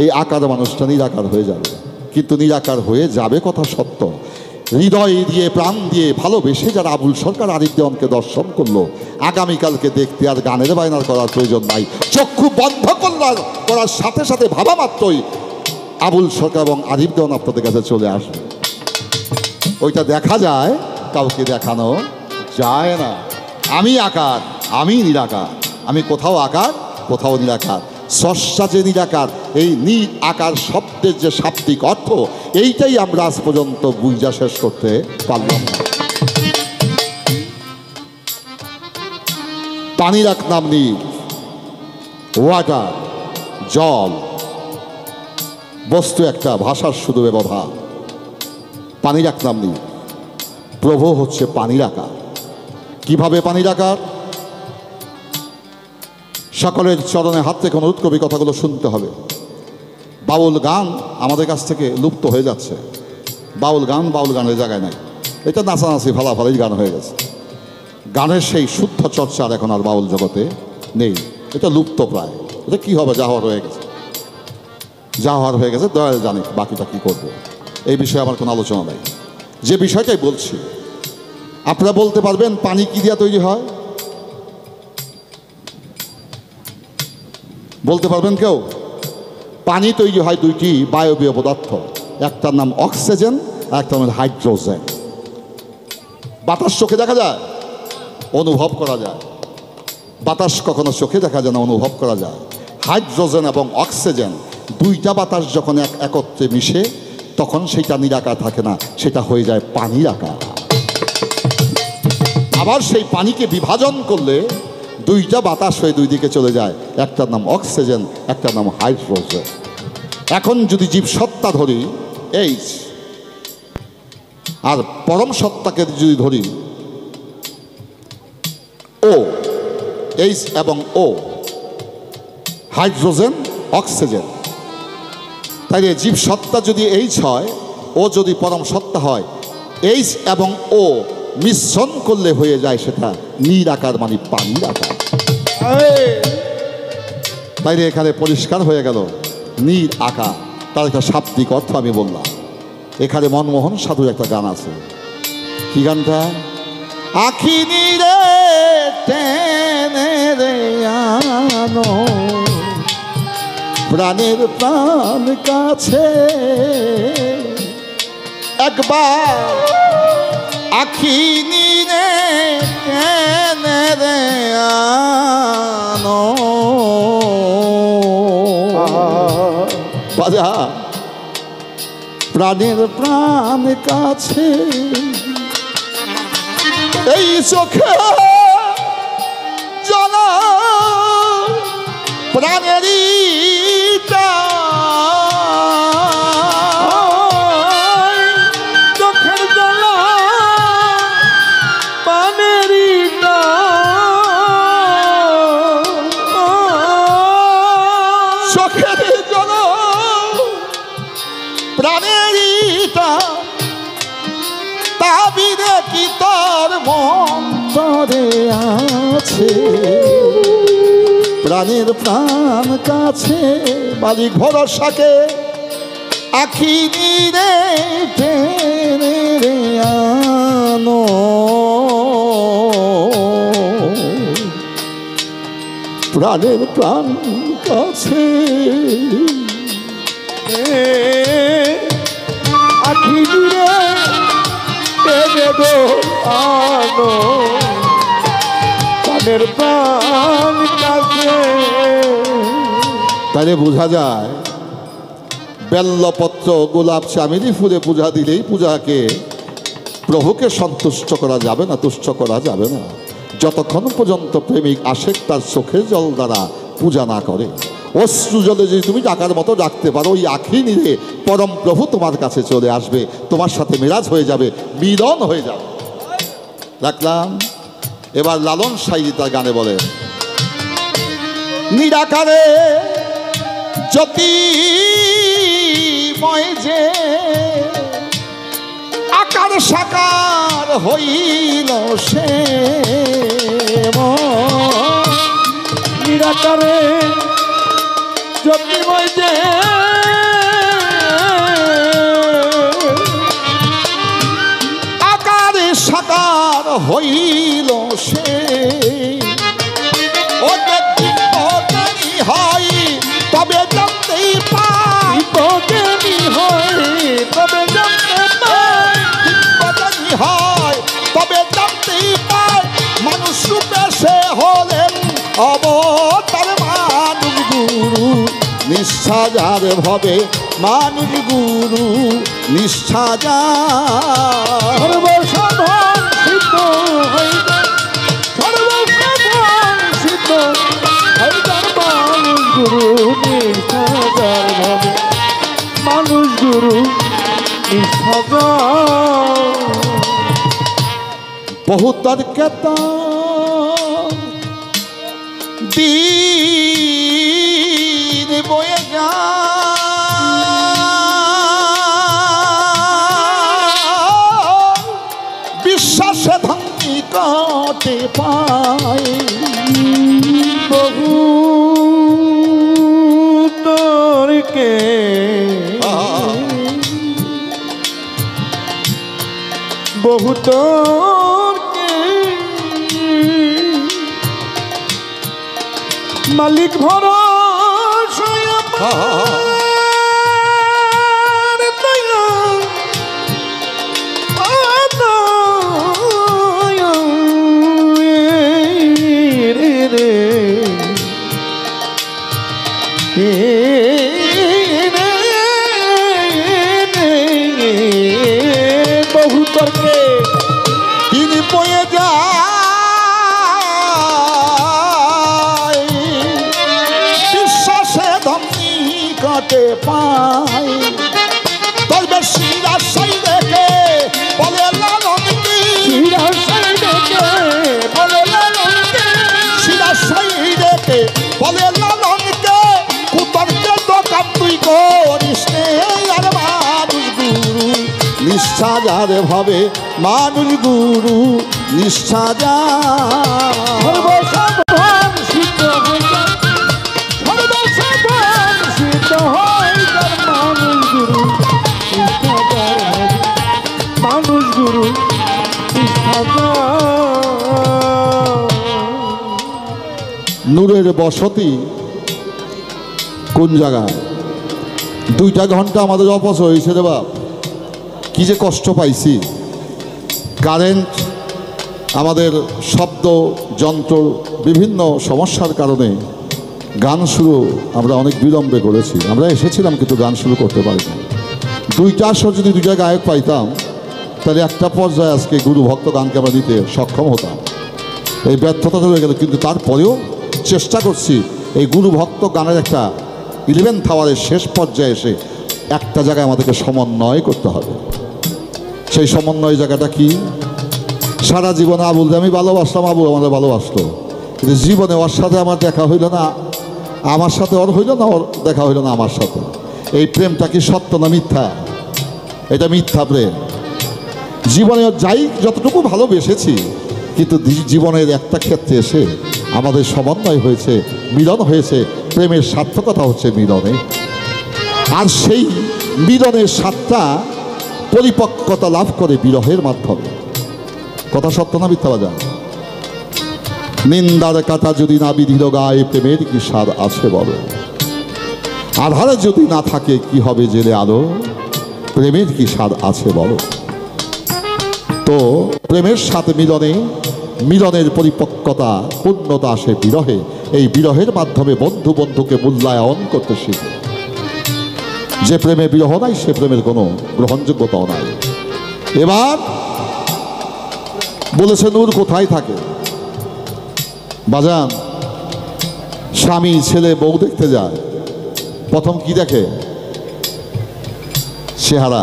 এই আকার মানুষটা নিরাকার হয়ে যাবে। কিন্তু নিরাকার হয়ে যাবে কথা সত্য। হৃদয় দিয়ে প্রাণ দিয়ে ভালোবেসে যারা আবুল সরকার আরিফ দেওয়ানকে দর্শন করলো, আগামীকালকে দেখতে আর গানের বায়নার করার প্রয়োজন নাই। চক্ষু বন্ধ করার সাথে সাথে ভাবা মাত্রই আবুল সরকার এবং আরিফ দেওয়ান আপনাদের কাছে চলে আসবে। ওইটা দেখা যায়, কাউকে দেখানো যায় না। আমি আকার, আমি নিরাকার। আমি কোথাও আকার, কোথাও নিরাকার। স্রষ্টা যে নিরাকার, এই নি আকার শব্দের যে শাব্দিক অর্থ, এইটাই আমরা আজ পর্যন্ত বুঝা শেষ করতে পারলাম না। পানির এক নাম নীল, ওয়াটার, জল। বস্তু একটা, ভাষার শুধু ব্যবধান। পানির এক নাম নীল, প্রভু হচ্ছে পানির আকার। কিভাবে পানির আকার? সকলের চরণে হাত থেকে অনুরোধ কবি কথাগুলো শুনতে হবে। বাউল গান আমাদের কাছ থেকে লুপ্ত হয়ে যাচ্ছে। বাউল গানের জায়গায় নাই। এটা নাচানাচি ফালাফালির গান হয়ে গেছে। গানের সেই শুদ্ধ চর্চার এখন আর বাউল জগতে নেই। এটা লুপ্ত প্রায়। এটা কি হবে? যা হওয়ার হয়ে গেছে, যা হওয়ার হয়ে গেছে। দয়াল জানে বাকিটা কি করবো, এই বিষয়ে আমার কোনো আলোচনা নাই। যে বিষয়টাই বলছি, আপনারা বলতে পারবেন পানি কি দিয়া তৈরি হয়? বলতে পারবেন কেউ? পানি তৈরি হয় 2টি বায়বীয় পদার্থ, একটার নাম অক্সিজেন আর একটার নাম হাইড্রোজেন। বাতাস চোখে দেখা যায়, অনুভব করা যায়। বাতাস কখনো চোখে দেখা যায় না, অনুভব করা যায়। হাইড্রোজেন এবং অক্সিজেন 2টা বাতাস যখন একত্রে মিশে, তখন সেটা নিরাকার থাকে না, সেটা হয়ে যায় পানির আকার। আবার সেই পানিকে বিভাজন করলে 2টা বাতাস হয়ে 2 দিকে চলে যায়, একটার নাম অক্সিজেন, একটার নাম হাইড্রোজেন। এখন যদি জীবসত্তা ধরি এইচ, আর পরম সত্তাকে যদি ধরি ও, এইচ এবং ও, হাইড্রোজেন অক্সিজেন, তাইলে জীবসত্তা যদি এইচ হয়, ও যদি পরম সত্তা হয়, এইচ এবং ও মিশ্রণ করলে হয়ে যায় সেটা নিরাকার, মানে পানির আকার। তাইলে এখানে পরিষ্কার হয়ে গেল নীর আকার, তার একটা শাব্দিক অর্থ আমি বললাম। এখানে মনমোহন সাধুর একটা গান আছে। কি গানটা? আখি নীরে টেনে রে আনো, প্রাণের প্রাণ কাছে, একবার আখি নীরে টেনে রে আনো, প্রাণের প্রাণ কাছে এই চোখে জ্বালা প্রাণেরই চোখের জ্বালা পানেরই চোখের জ্বালা প্রাণেরই তাবিরে কি তোর মন্তরে আছে প্রাণের প্রাণ কাছে মালিক ভরসাকে আখি নিরে টেনে রে আনো প্রাণের প্রাণ কাছে আখি জুড়ে টেনে গো আনো প্রাণের প্রাণ কাছে। তাহলে বোঝা যায় বেল্লপত্র গোলাপ চামেলি ফুলে পূজা দিলেই পূজাকে প্রভুকে সন্তুষ্ট করা যাবে না, তুষ্ট করা যাবে না যতক্ষণ পর্যন্ত প্রেমিক আশেক তার চোখের জল দ্বারা পূজা না করে। অশ্রু জলে যদি তুমি ডাকার মতো ডাকতে পারো, ওই আখি নিরে পরম প্রভু তোমার কাছে চলে আসবে, তোমার সাথে মেরাজ হয়ে যাবে, মিলন হয়ে যাবে। রাখলাম। এবার লালন সাইজি তার গানে বলেন, নিরাকারে জ্যোতিময় যে আকার সাকার হইল সে নিরাকারে জ্যোতির্ময় যে আকার সাকার হইল সে হয় তবে জানতেই পাই জ্ঞানী হয় তবে জানতে পাই হয় তবে জানতেই পাই মানুষ রূপে সে হলেন অবতার মানুষ গুরু নিষ্ঠা যার ভবে মানুষ গুরু নিষ্ঠা যার সর্বসাধারণ সিদ্ধ হইবে সর্বসাধারণ সিদ্ধ হইবার মানুষ গুরু নিষ্ঠাজার ভাবে মানুষ গুরু নিষ্ঠাজার বহু তর্কেতা দিন বয়ে যা বিশ্বাসে ধন্যি কতে পায় বহু তর্কে বহু তর্কে মালিক ভরসা আমার দয়া বহু তর্কে তিনি বয়ে যায় বিশ্বাসে ধন্যি কতে পায় তবে শিরা সাই রেখে বলে লালন কি শিরা সাই রেখে বলে লালনকে কুতর্কে দোকান তুই করিস নে আর মানুষ গুরু নিষ্ঠা যার ভাবে মানুষ গুরু নিষ্ঠা যার সর্বসাধারণ সিদ্ধ হইবার সর্বসাধারণ সিদ্ধ হইবার মানুষ গুরু নিষ্ঠাজার হবে মানুষ গুরু নিষ্ঠাজার। নূরের বসতি কোন জায়গায়? 2টা ঘন্টা আমাদের অপচয় হয়েছে রে বাপ, কি যে কষ্ট পাইছি। কারেন্ট, আমাদের শব্দ যন্ত্র বিভিন্ন সমস্যার কারণে গান শুরু আমরা অনেক বিলম্বে করেছি। আমরা এসেছিলাম কিন্তু গান শুরু করতে পারিনি। দুইটা আসর যদি দুইটা গায়ক পাইতাম তাহলে একটা পর্যায়ে আজকে গুরু ভক্ত গানকে আমরা দিতে সক্ষম হতাম। এই ব্যর্থতা হয়ে গেল, কিন্তু তারপরেও চেষ্টা করছি এই গুরু ভক্ত গানের একটা 11th আওয়ারের শেষ পর্যায়ে এসে একটা জায়গায় আমাদেরকে সমন্বয় করতে হবে। সেই সমন্বয় জায়গাটা কি? সারা জীবনে আবুল আমি ভালোবাসলাম, আবু আমাদের ভালোবাসলো, কিন্তু জীবনে ওর সাথে আমার দেখা হইল না, আমার সাথে ওর হইল না, ওর দেখা হইল না আমার সাথে। এই প্রেমটা কি সত্য না মিথ্যা? এটা মিথ্যা প্রেম। জীবনে যাই যতটুকু ভালোবেসেছি, কিন্তু জীবনের একটা ক্ষেত্রে এসে আমাদের সমন্বয় হয়েছে, মিলন হয়েছে। প্রেমের সার্থকতা হচ্ছে মিলনে, আর সেই মিলনের স্বাদটা পরিপক্কতা লাভ করে বিরহের মাধ্যমে। কথা সত্য না মিথ্যা বাজান? নিন্দার কাটা যদি না বিধিল গায়ে, প্রেমের কি স্বাদ আছে বলো? আধারে যদি না থাকে কি হবে জেলে আলো, প্রেমের কি স্বাদ আছে বলো? তো প্রেমের সাথে মিলনে, মিলনের পরিপক্কতা পূর্ণতা আসে বিরহে। এই বিরহের মাধ্যমে বন্ধু বন্ধুকে মূল্যায়ন করতে শিখে। যে প্রেমে বিরহ নাই সে প্রেমের কোনো গ্রহণযোগ্যতাও নাই। এবার বলেছে নূর কোথায় থাকে? বাজান, স্বামী ছেলে বউ দেখতে যায়, প্রথম কি দেখে? চেহারা,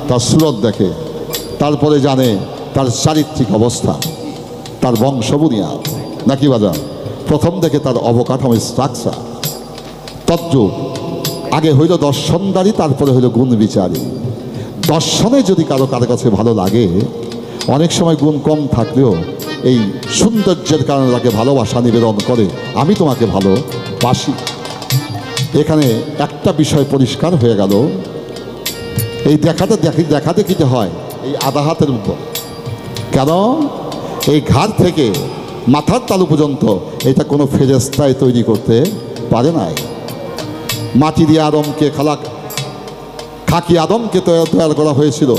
তার সুরত দেখে, তারপরে জানে তার চারিত্রিক অবস্থা, তার বংশ বুনিয়াদ, নাকি বাজান? প্রথম দেখে তার অবকাঠামো, স্ট্রাকচার, তদ্রূপ। আগে হইল দর্শনদারি, তারপরে হইল গুণ বিচারী। দর্শনে যদি কারো কাছে ভালো লাগে, অনেক সময় গুণ কম থাকলেও এই সৌন্দর্যের কারণে তাকে ভালোবাসা নিবেদন করে, আমি তোমাকে ভালোবাসি। এখানে একটা বিষয় পরিষ্কার হয়ে গেল, এই দেখা দেখিতে হয় এই আধা হাতের উপর। কেন? এই ঘাড় থেকে মাথার তালু পর্যন্ত এটা কোনো ফেরেশতায় তৈরি করতে পারে নাই। মাটি দিয়ে আদমকে খাকি আদমকে তৈরি করা হয়েছিল।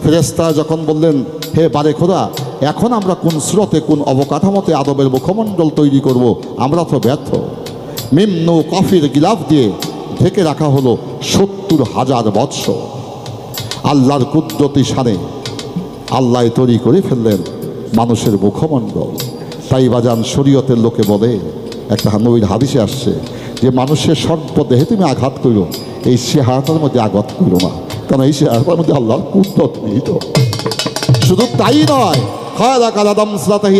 ফেরেশতা যখন বললেন, হে বারে খোদা, এখন আমরা কোন স্রোতে, কোন অবকাঠামোতে আদমের মুখমণ্ডল তৈরি করব? আমরা তো ব্যর্থ। নিম্ন কফির গিলাফ দিয়ে ঢেকে রাখা হলো 70,000 বৎসর। আল্লাহর কুদরতি শানে আল্লাহ তৈরি করে ফেললেন মানুষের মুখমণ্ডল। তাই বাজান, শরীয়তের লোকে বলে, একটা নবীর হাদিসে আসছে যে মানুষের সর্বদেহে তুমি আঘাত করো, এই চেহারাটার মধ্যে আঘাত করো না, কারণ এই চেহারাটার মধ্যে আল্লাহর কুদরত নিহিত। শুধু তাই নয়,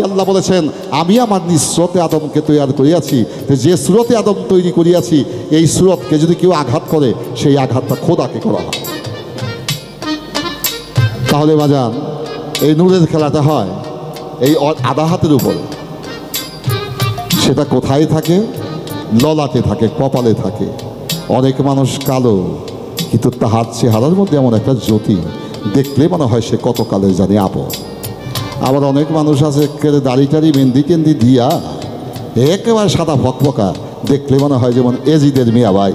আল্লাহ বলেছেন, আমি আমার নিজ স্রোতে আদমকে তৈরি করিয়াছি। যে স্রোতে আদম তৈরি করিয়াছি, এই স্রোতকে যদি কেউ আঘাত করে, সেই আঘাতটা খোদাকে করা হয়। তাহলে বাজান, এই নূরের খেলাটা হয় এই আধা হাতের উপরে। সেটা কোথায় থাকে? ললাটে থাকে, কপালে থাকে। অনেক মানুষ কালো, কিন্তু তাহার চেহারার মধ্যে এমন একটা জ্যোতি, দেখলে মনে হয় সে কত কালে জানি আপো। আবার অনেক মানুষ আছে দাড়ি টাড়ি মেহেন্দি টেন্দি দিয়া একেবারে সাদা ফকফকা, দেখলে মনে হয় যেমন এজিদের মিয়া ভাই।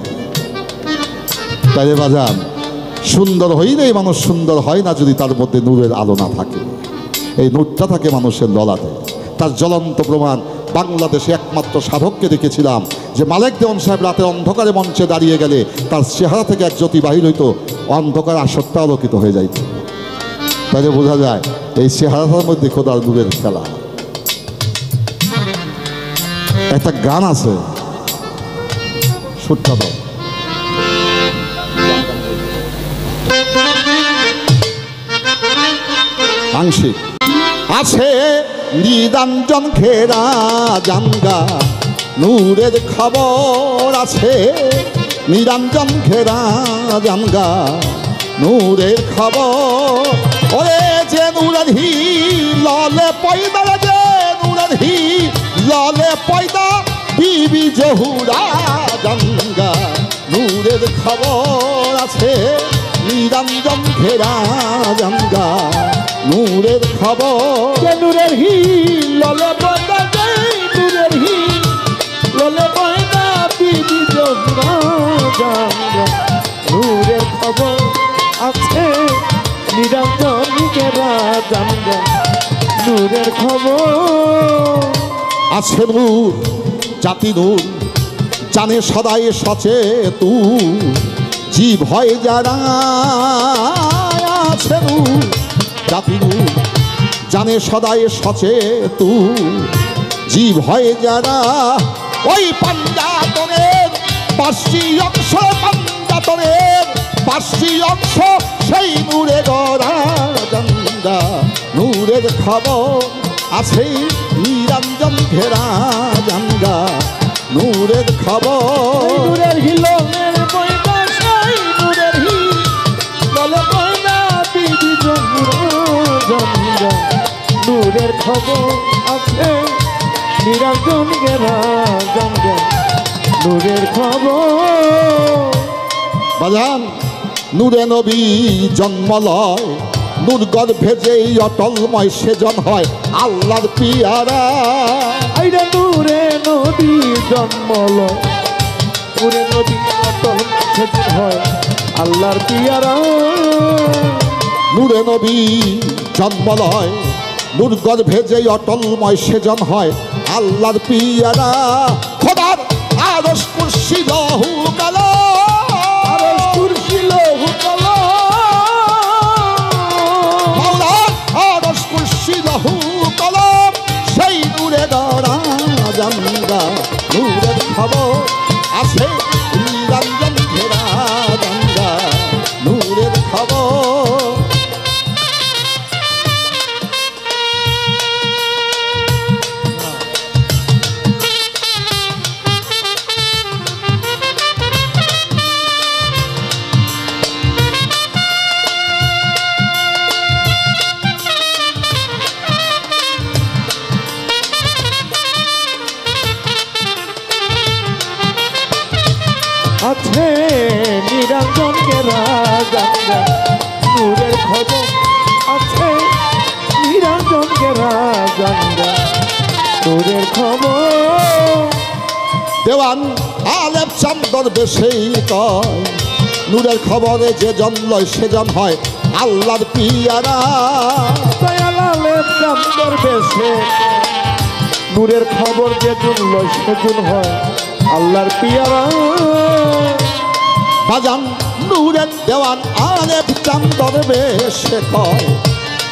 তাইলে বাজান, সুন্দর হইলেই মানুষ সুন্দর হয় না যদি তার মধ্যে নূরের আলো না থাকে। এই নূরটা থাকে মানুষের ললাটে। তার জ্বলন্ত প্রমাণ বাংলাদেশে একমাত্র সাধককে দেখেছিলাম, যে মালেক দেওয়ান সাহেব রাতে অন্ধকারে মঞ্চে দাঁড়িয়ে গেলে তার চেহারা থেকে এক জ্যোতি বাহির হইতো, অন্ধকার আসরটা আলোকিত হয়ে যাইত। তাহলে বোঝা যায় এই চেহারাটার মধ্যে খোদার নূরের খেলা। একটা গান আছে, সুরটা দাও। আংশিক আছে নিরঞ্জন খেরা জানগা, নূরের খবর আছে নিরঞ্জন খেরা জানগা, নূরের খবর। ওরে যে নূরের হি লালে পয়দা, যে নূরের হি লালে পয়দা, বিবি জহুরা জানগা, নূরের খবর আছে নিরঞ্জন ঘেরা জানগা, নূরের খবর। নূরের হি ললে পয়দা, নূরের হি ললে পয়দা, বিবি জহুরা জানগা, নূরের খবর আছে নিরঞ্জন ঘেরা জানগা, নূরের খবর আছে। নূর জাতি নূর জানে সদাই সচেতন, জীব হয় যারা আছে নূর জাতি নূর জানে সদাই সচেতু জীব হয় যারা ওই পাঞ্জাতনের পার্শ্বী অংশ পাঞ্জাতনের পার্শ্বী অংশ সেই নূরে গড়া গঙ্গা নূরের খবর আছে নিরঞ্জন ঘেরা গঙ্গা নূরের খবর নূরের হিলনের বইনা সেই নূরের হিল বলে বইনা বিধি জঙ্গা নূরের খবর আছে নিরঞ্জন গেরা গঙ্গা নূরের খবর বাজান নূরে নবী জন্মলয় নূর গর্ভে যেই অটলময় সেজন হয় আল্লাহর পিয়ারা আইরে নূরে নবী জন্মল নূরে নবী অটল সেদিন হয় আল্লাহর পিয়ারা নূরে নবী জন্মলয় নূর গর্ভে যেই অটলময় সেজন হয় আল্লাহর পিয়ারা খোদার আরশ কুরসি লহু আরশ কুরসি লৌহ কলম মাওলার আরশ কুরসি লহু কলম সেই নূরে গড়া গঙ্গা নূরের খবর আছে নিরঞ্জন ঘেরা গঙ্গা নূরের খবর আছে নিরঞ্জন গেরা গঙ্গা নূরের খবর আছে নিরঞ্জন গেরা গঙ্গা নূরের খবর দেওয়ান আলেপ চান্দর বেশেই কয় নূরের খবরে যে জন্ময় সেজন হয় আল্লাহর পিয়ারা দয়ালালে চান্দর বেশে নূরের খবর যে জুনল সেজুন হয় আল্লাহর পিয়ারা বাজান নূরের দেওয়ান আলেপ চান্দর বেশে কয়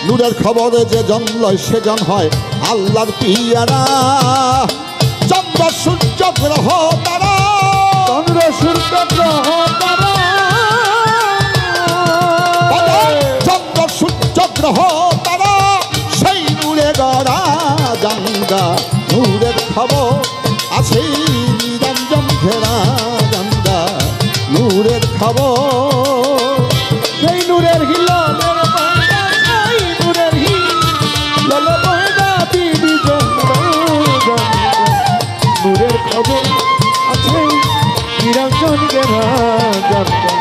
নূরের খবরে যে জন্ময় সেজন হয় আল্লাহর পিয়ারা চন্দ্র সূর্য গ্রহ তারা চন্দ্র সূর্য গ্রহ তারা চন্দ্র সূর্য গ্রহ তারা সেই নূরে গড়া গঙ্গা নূরের খবর আছে নিরঞ্জন ঘেরা গঙ্গা নূরের খবর সেই নূরের হিলনের বইনা সেই নূরের হিলল বইনা বিধি জঙ্গা নূরের খবর আছে নিরঞ্জন গেরা গঙ্গা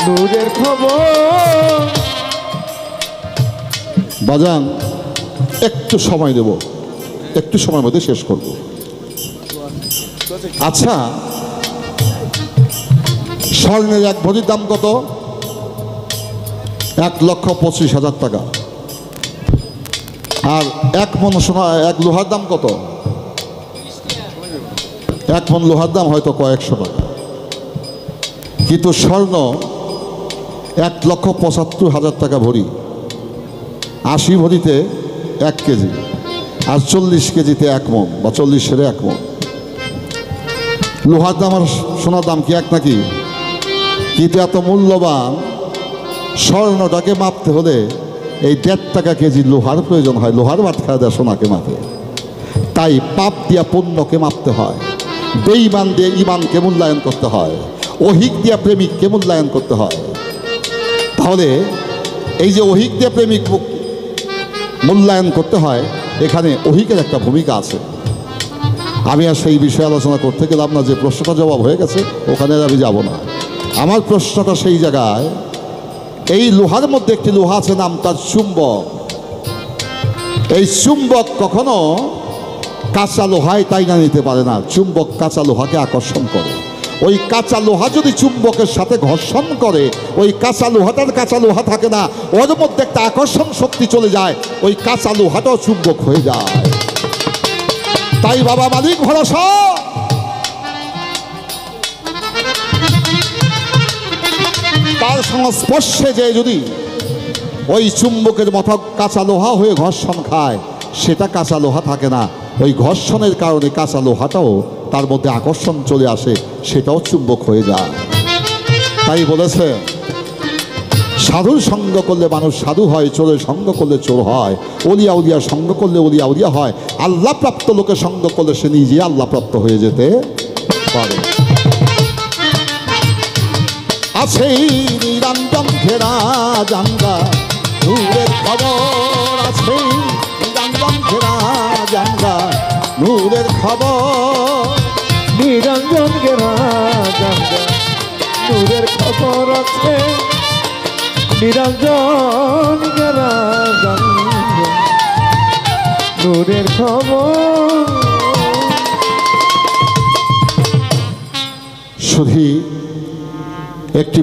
নূরের খবর বাজান একটু সময় দেব একটু সময়ের মধ্যে শেষ করব আচ্ছা স্বর্ণের এক ভরির দাম কত 1,25,000 টাকা আর এক মন সোনা এক লোহার দাম কত এক মন লোহার দাম হয়তো কয়েকশো টাকা কিন্তু স্বর্ণ 1,75,000 টাকা ভরি 80 ভরিতে 1 কেজি আর 40 কেজিতে 1 মন বা 40-এর 1 মন লোহার দাম আর সোনার দাম কি এক নাকি কিন্তু এত মূল্যবান স্বর্ণটাকে মাপতে হলে এই 1.5 টাকা কেজি লোহার প্রয়োজন হয় লোহার বাটখারা দেয় সোনাকে মাপে তাই পাপ দিয়া পুণ্যকে মাপতে হয় বেঈমান দিয়ে ইমানকে মূল্যায়ন করতে হয় অহিক দিয়া প্রেমিককে মূল্যায়ন করতে হয় তাহলে এই যে অহিক দিয়ে প্রেমিক মূল্যায়ন করতে হয় এখানে অহিকের একটা ভূমিকা আছে আমি আর সেই বিষয়ে আলোচনা করতে গেলাম না যে প্রশ্নটা জবাব হয়ে গেছে ওখানে আমি যাব না আমার প্রশ্নটা সেই জায়গায় এই লোহার মধ্যে একটি লোহা আছে নাম তার চুম্বক এই চুম্বক কখনো কাঁচা লোহায় টাইনা নিতে পারে না চুম্বক কাঁচা লোহাকে আকর্ষণ করে ওই কাঁচা লোহা যদি চুম্বকের সাথে ঘর্ষণ করে ওই কাঁচা লোহাটার কাঁচা লোহা থাকে না ওর মধ্যে একটা আকর্ষণ শক্তি চলে যায় ওই কাঁচা লোহাটাও চুম্বক হয়ে যায় তাই বাবা মালিক ভরসা তার সংস্পর্শে যে যদি ওই চুম্বকের মতো কাঁচা লোহা হয়ে ঘর্ষণ খায়, সেটা কাঁচা লোহা থাকে না, ওই ঘর্ষণের কারণে কাঁচা লোহাটাও তার মধ্যে আকর্ষণ চলে আসে, সেটাও চুম্বক হয়ে যায়। তাই বলেছে সাধুর সঙ্গ করলে মানুষ সাধু হয়, চোরের সঙ্গ করলে চোর হয়, অলিয়া উলিয়ার সঙ্গ করলে অলিয়া উলিয়া হয়, আল্লাহ প্রাপ্ত লোকের সঙ্গ করলে সে নিজে আল্লাহ প্রাপ্ত হয়ে যেতে পারে। আছে নিরঞ্জন ঘেরা জানগা নূরের খবর, আছে নিরঞ্জন ঘেরা জানগা নূরের খবর, নিরঞ্জন গেরা জানগা নূরের খবর আছে, নিরঞ্জন গেরা জানগা নূরের খবর। শুধু একটি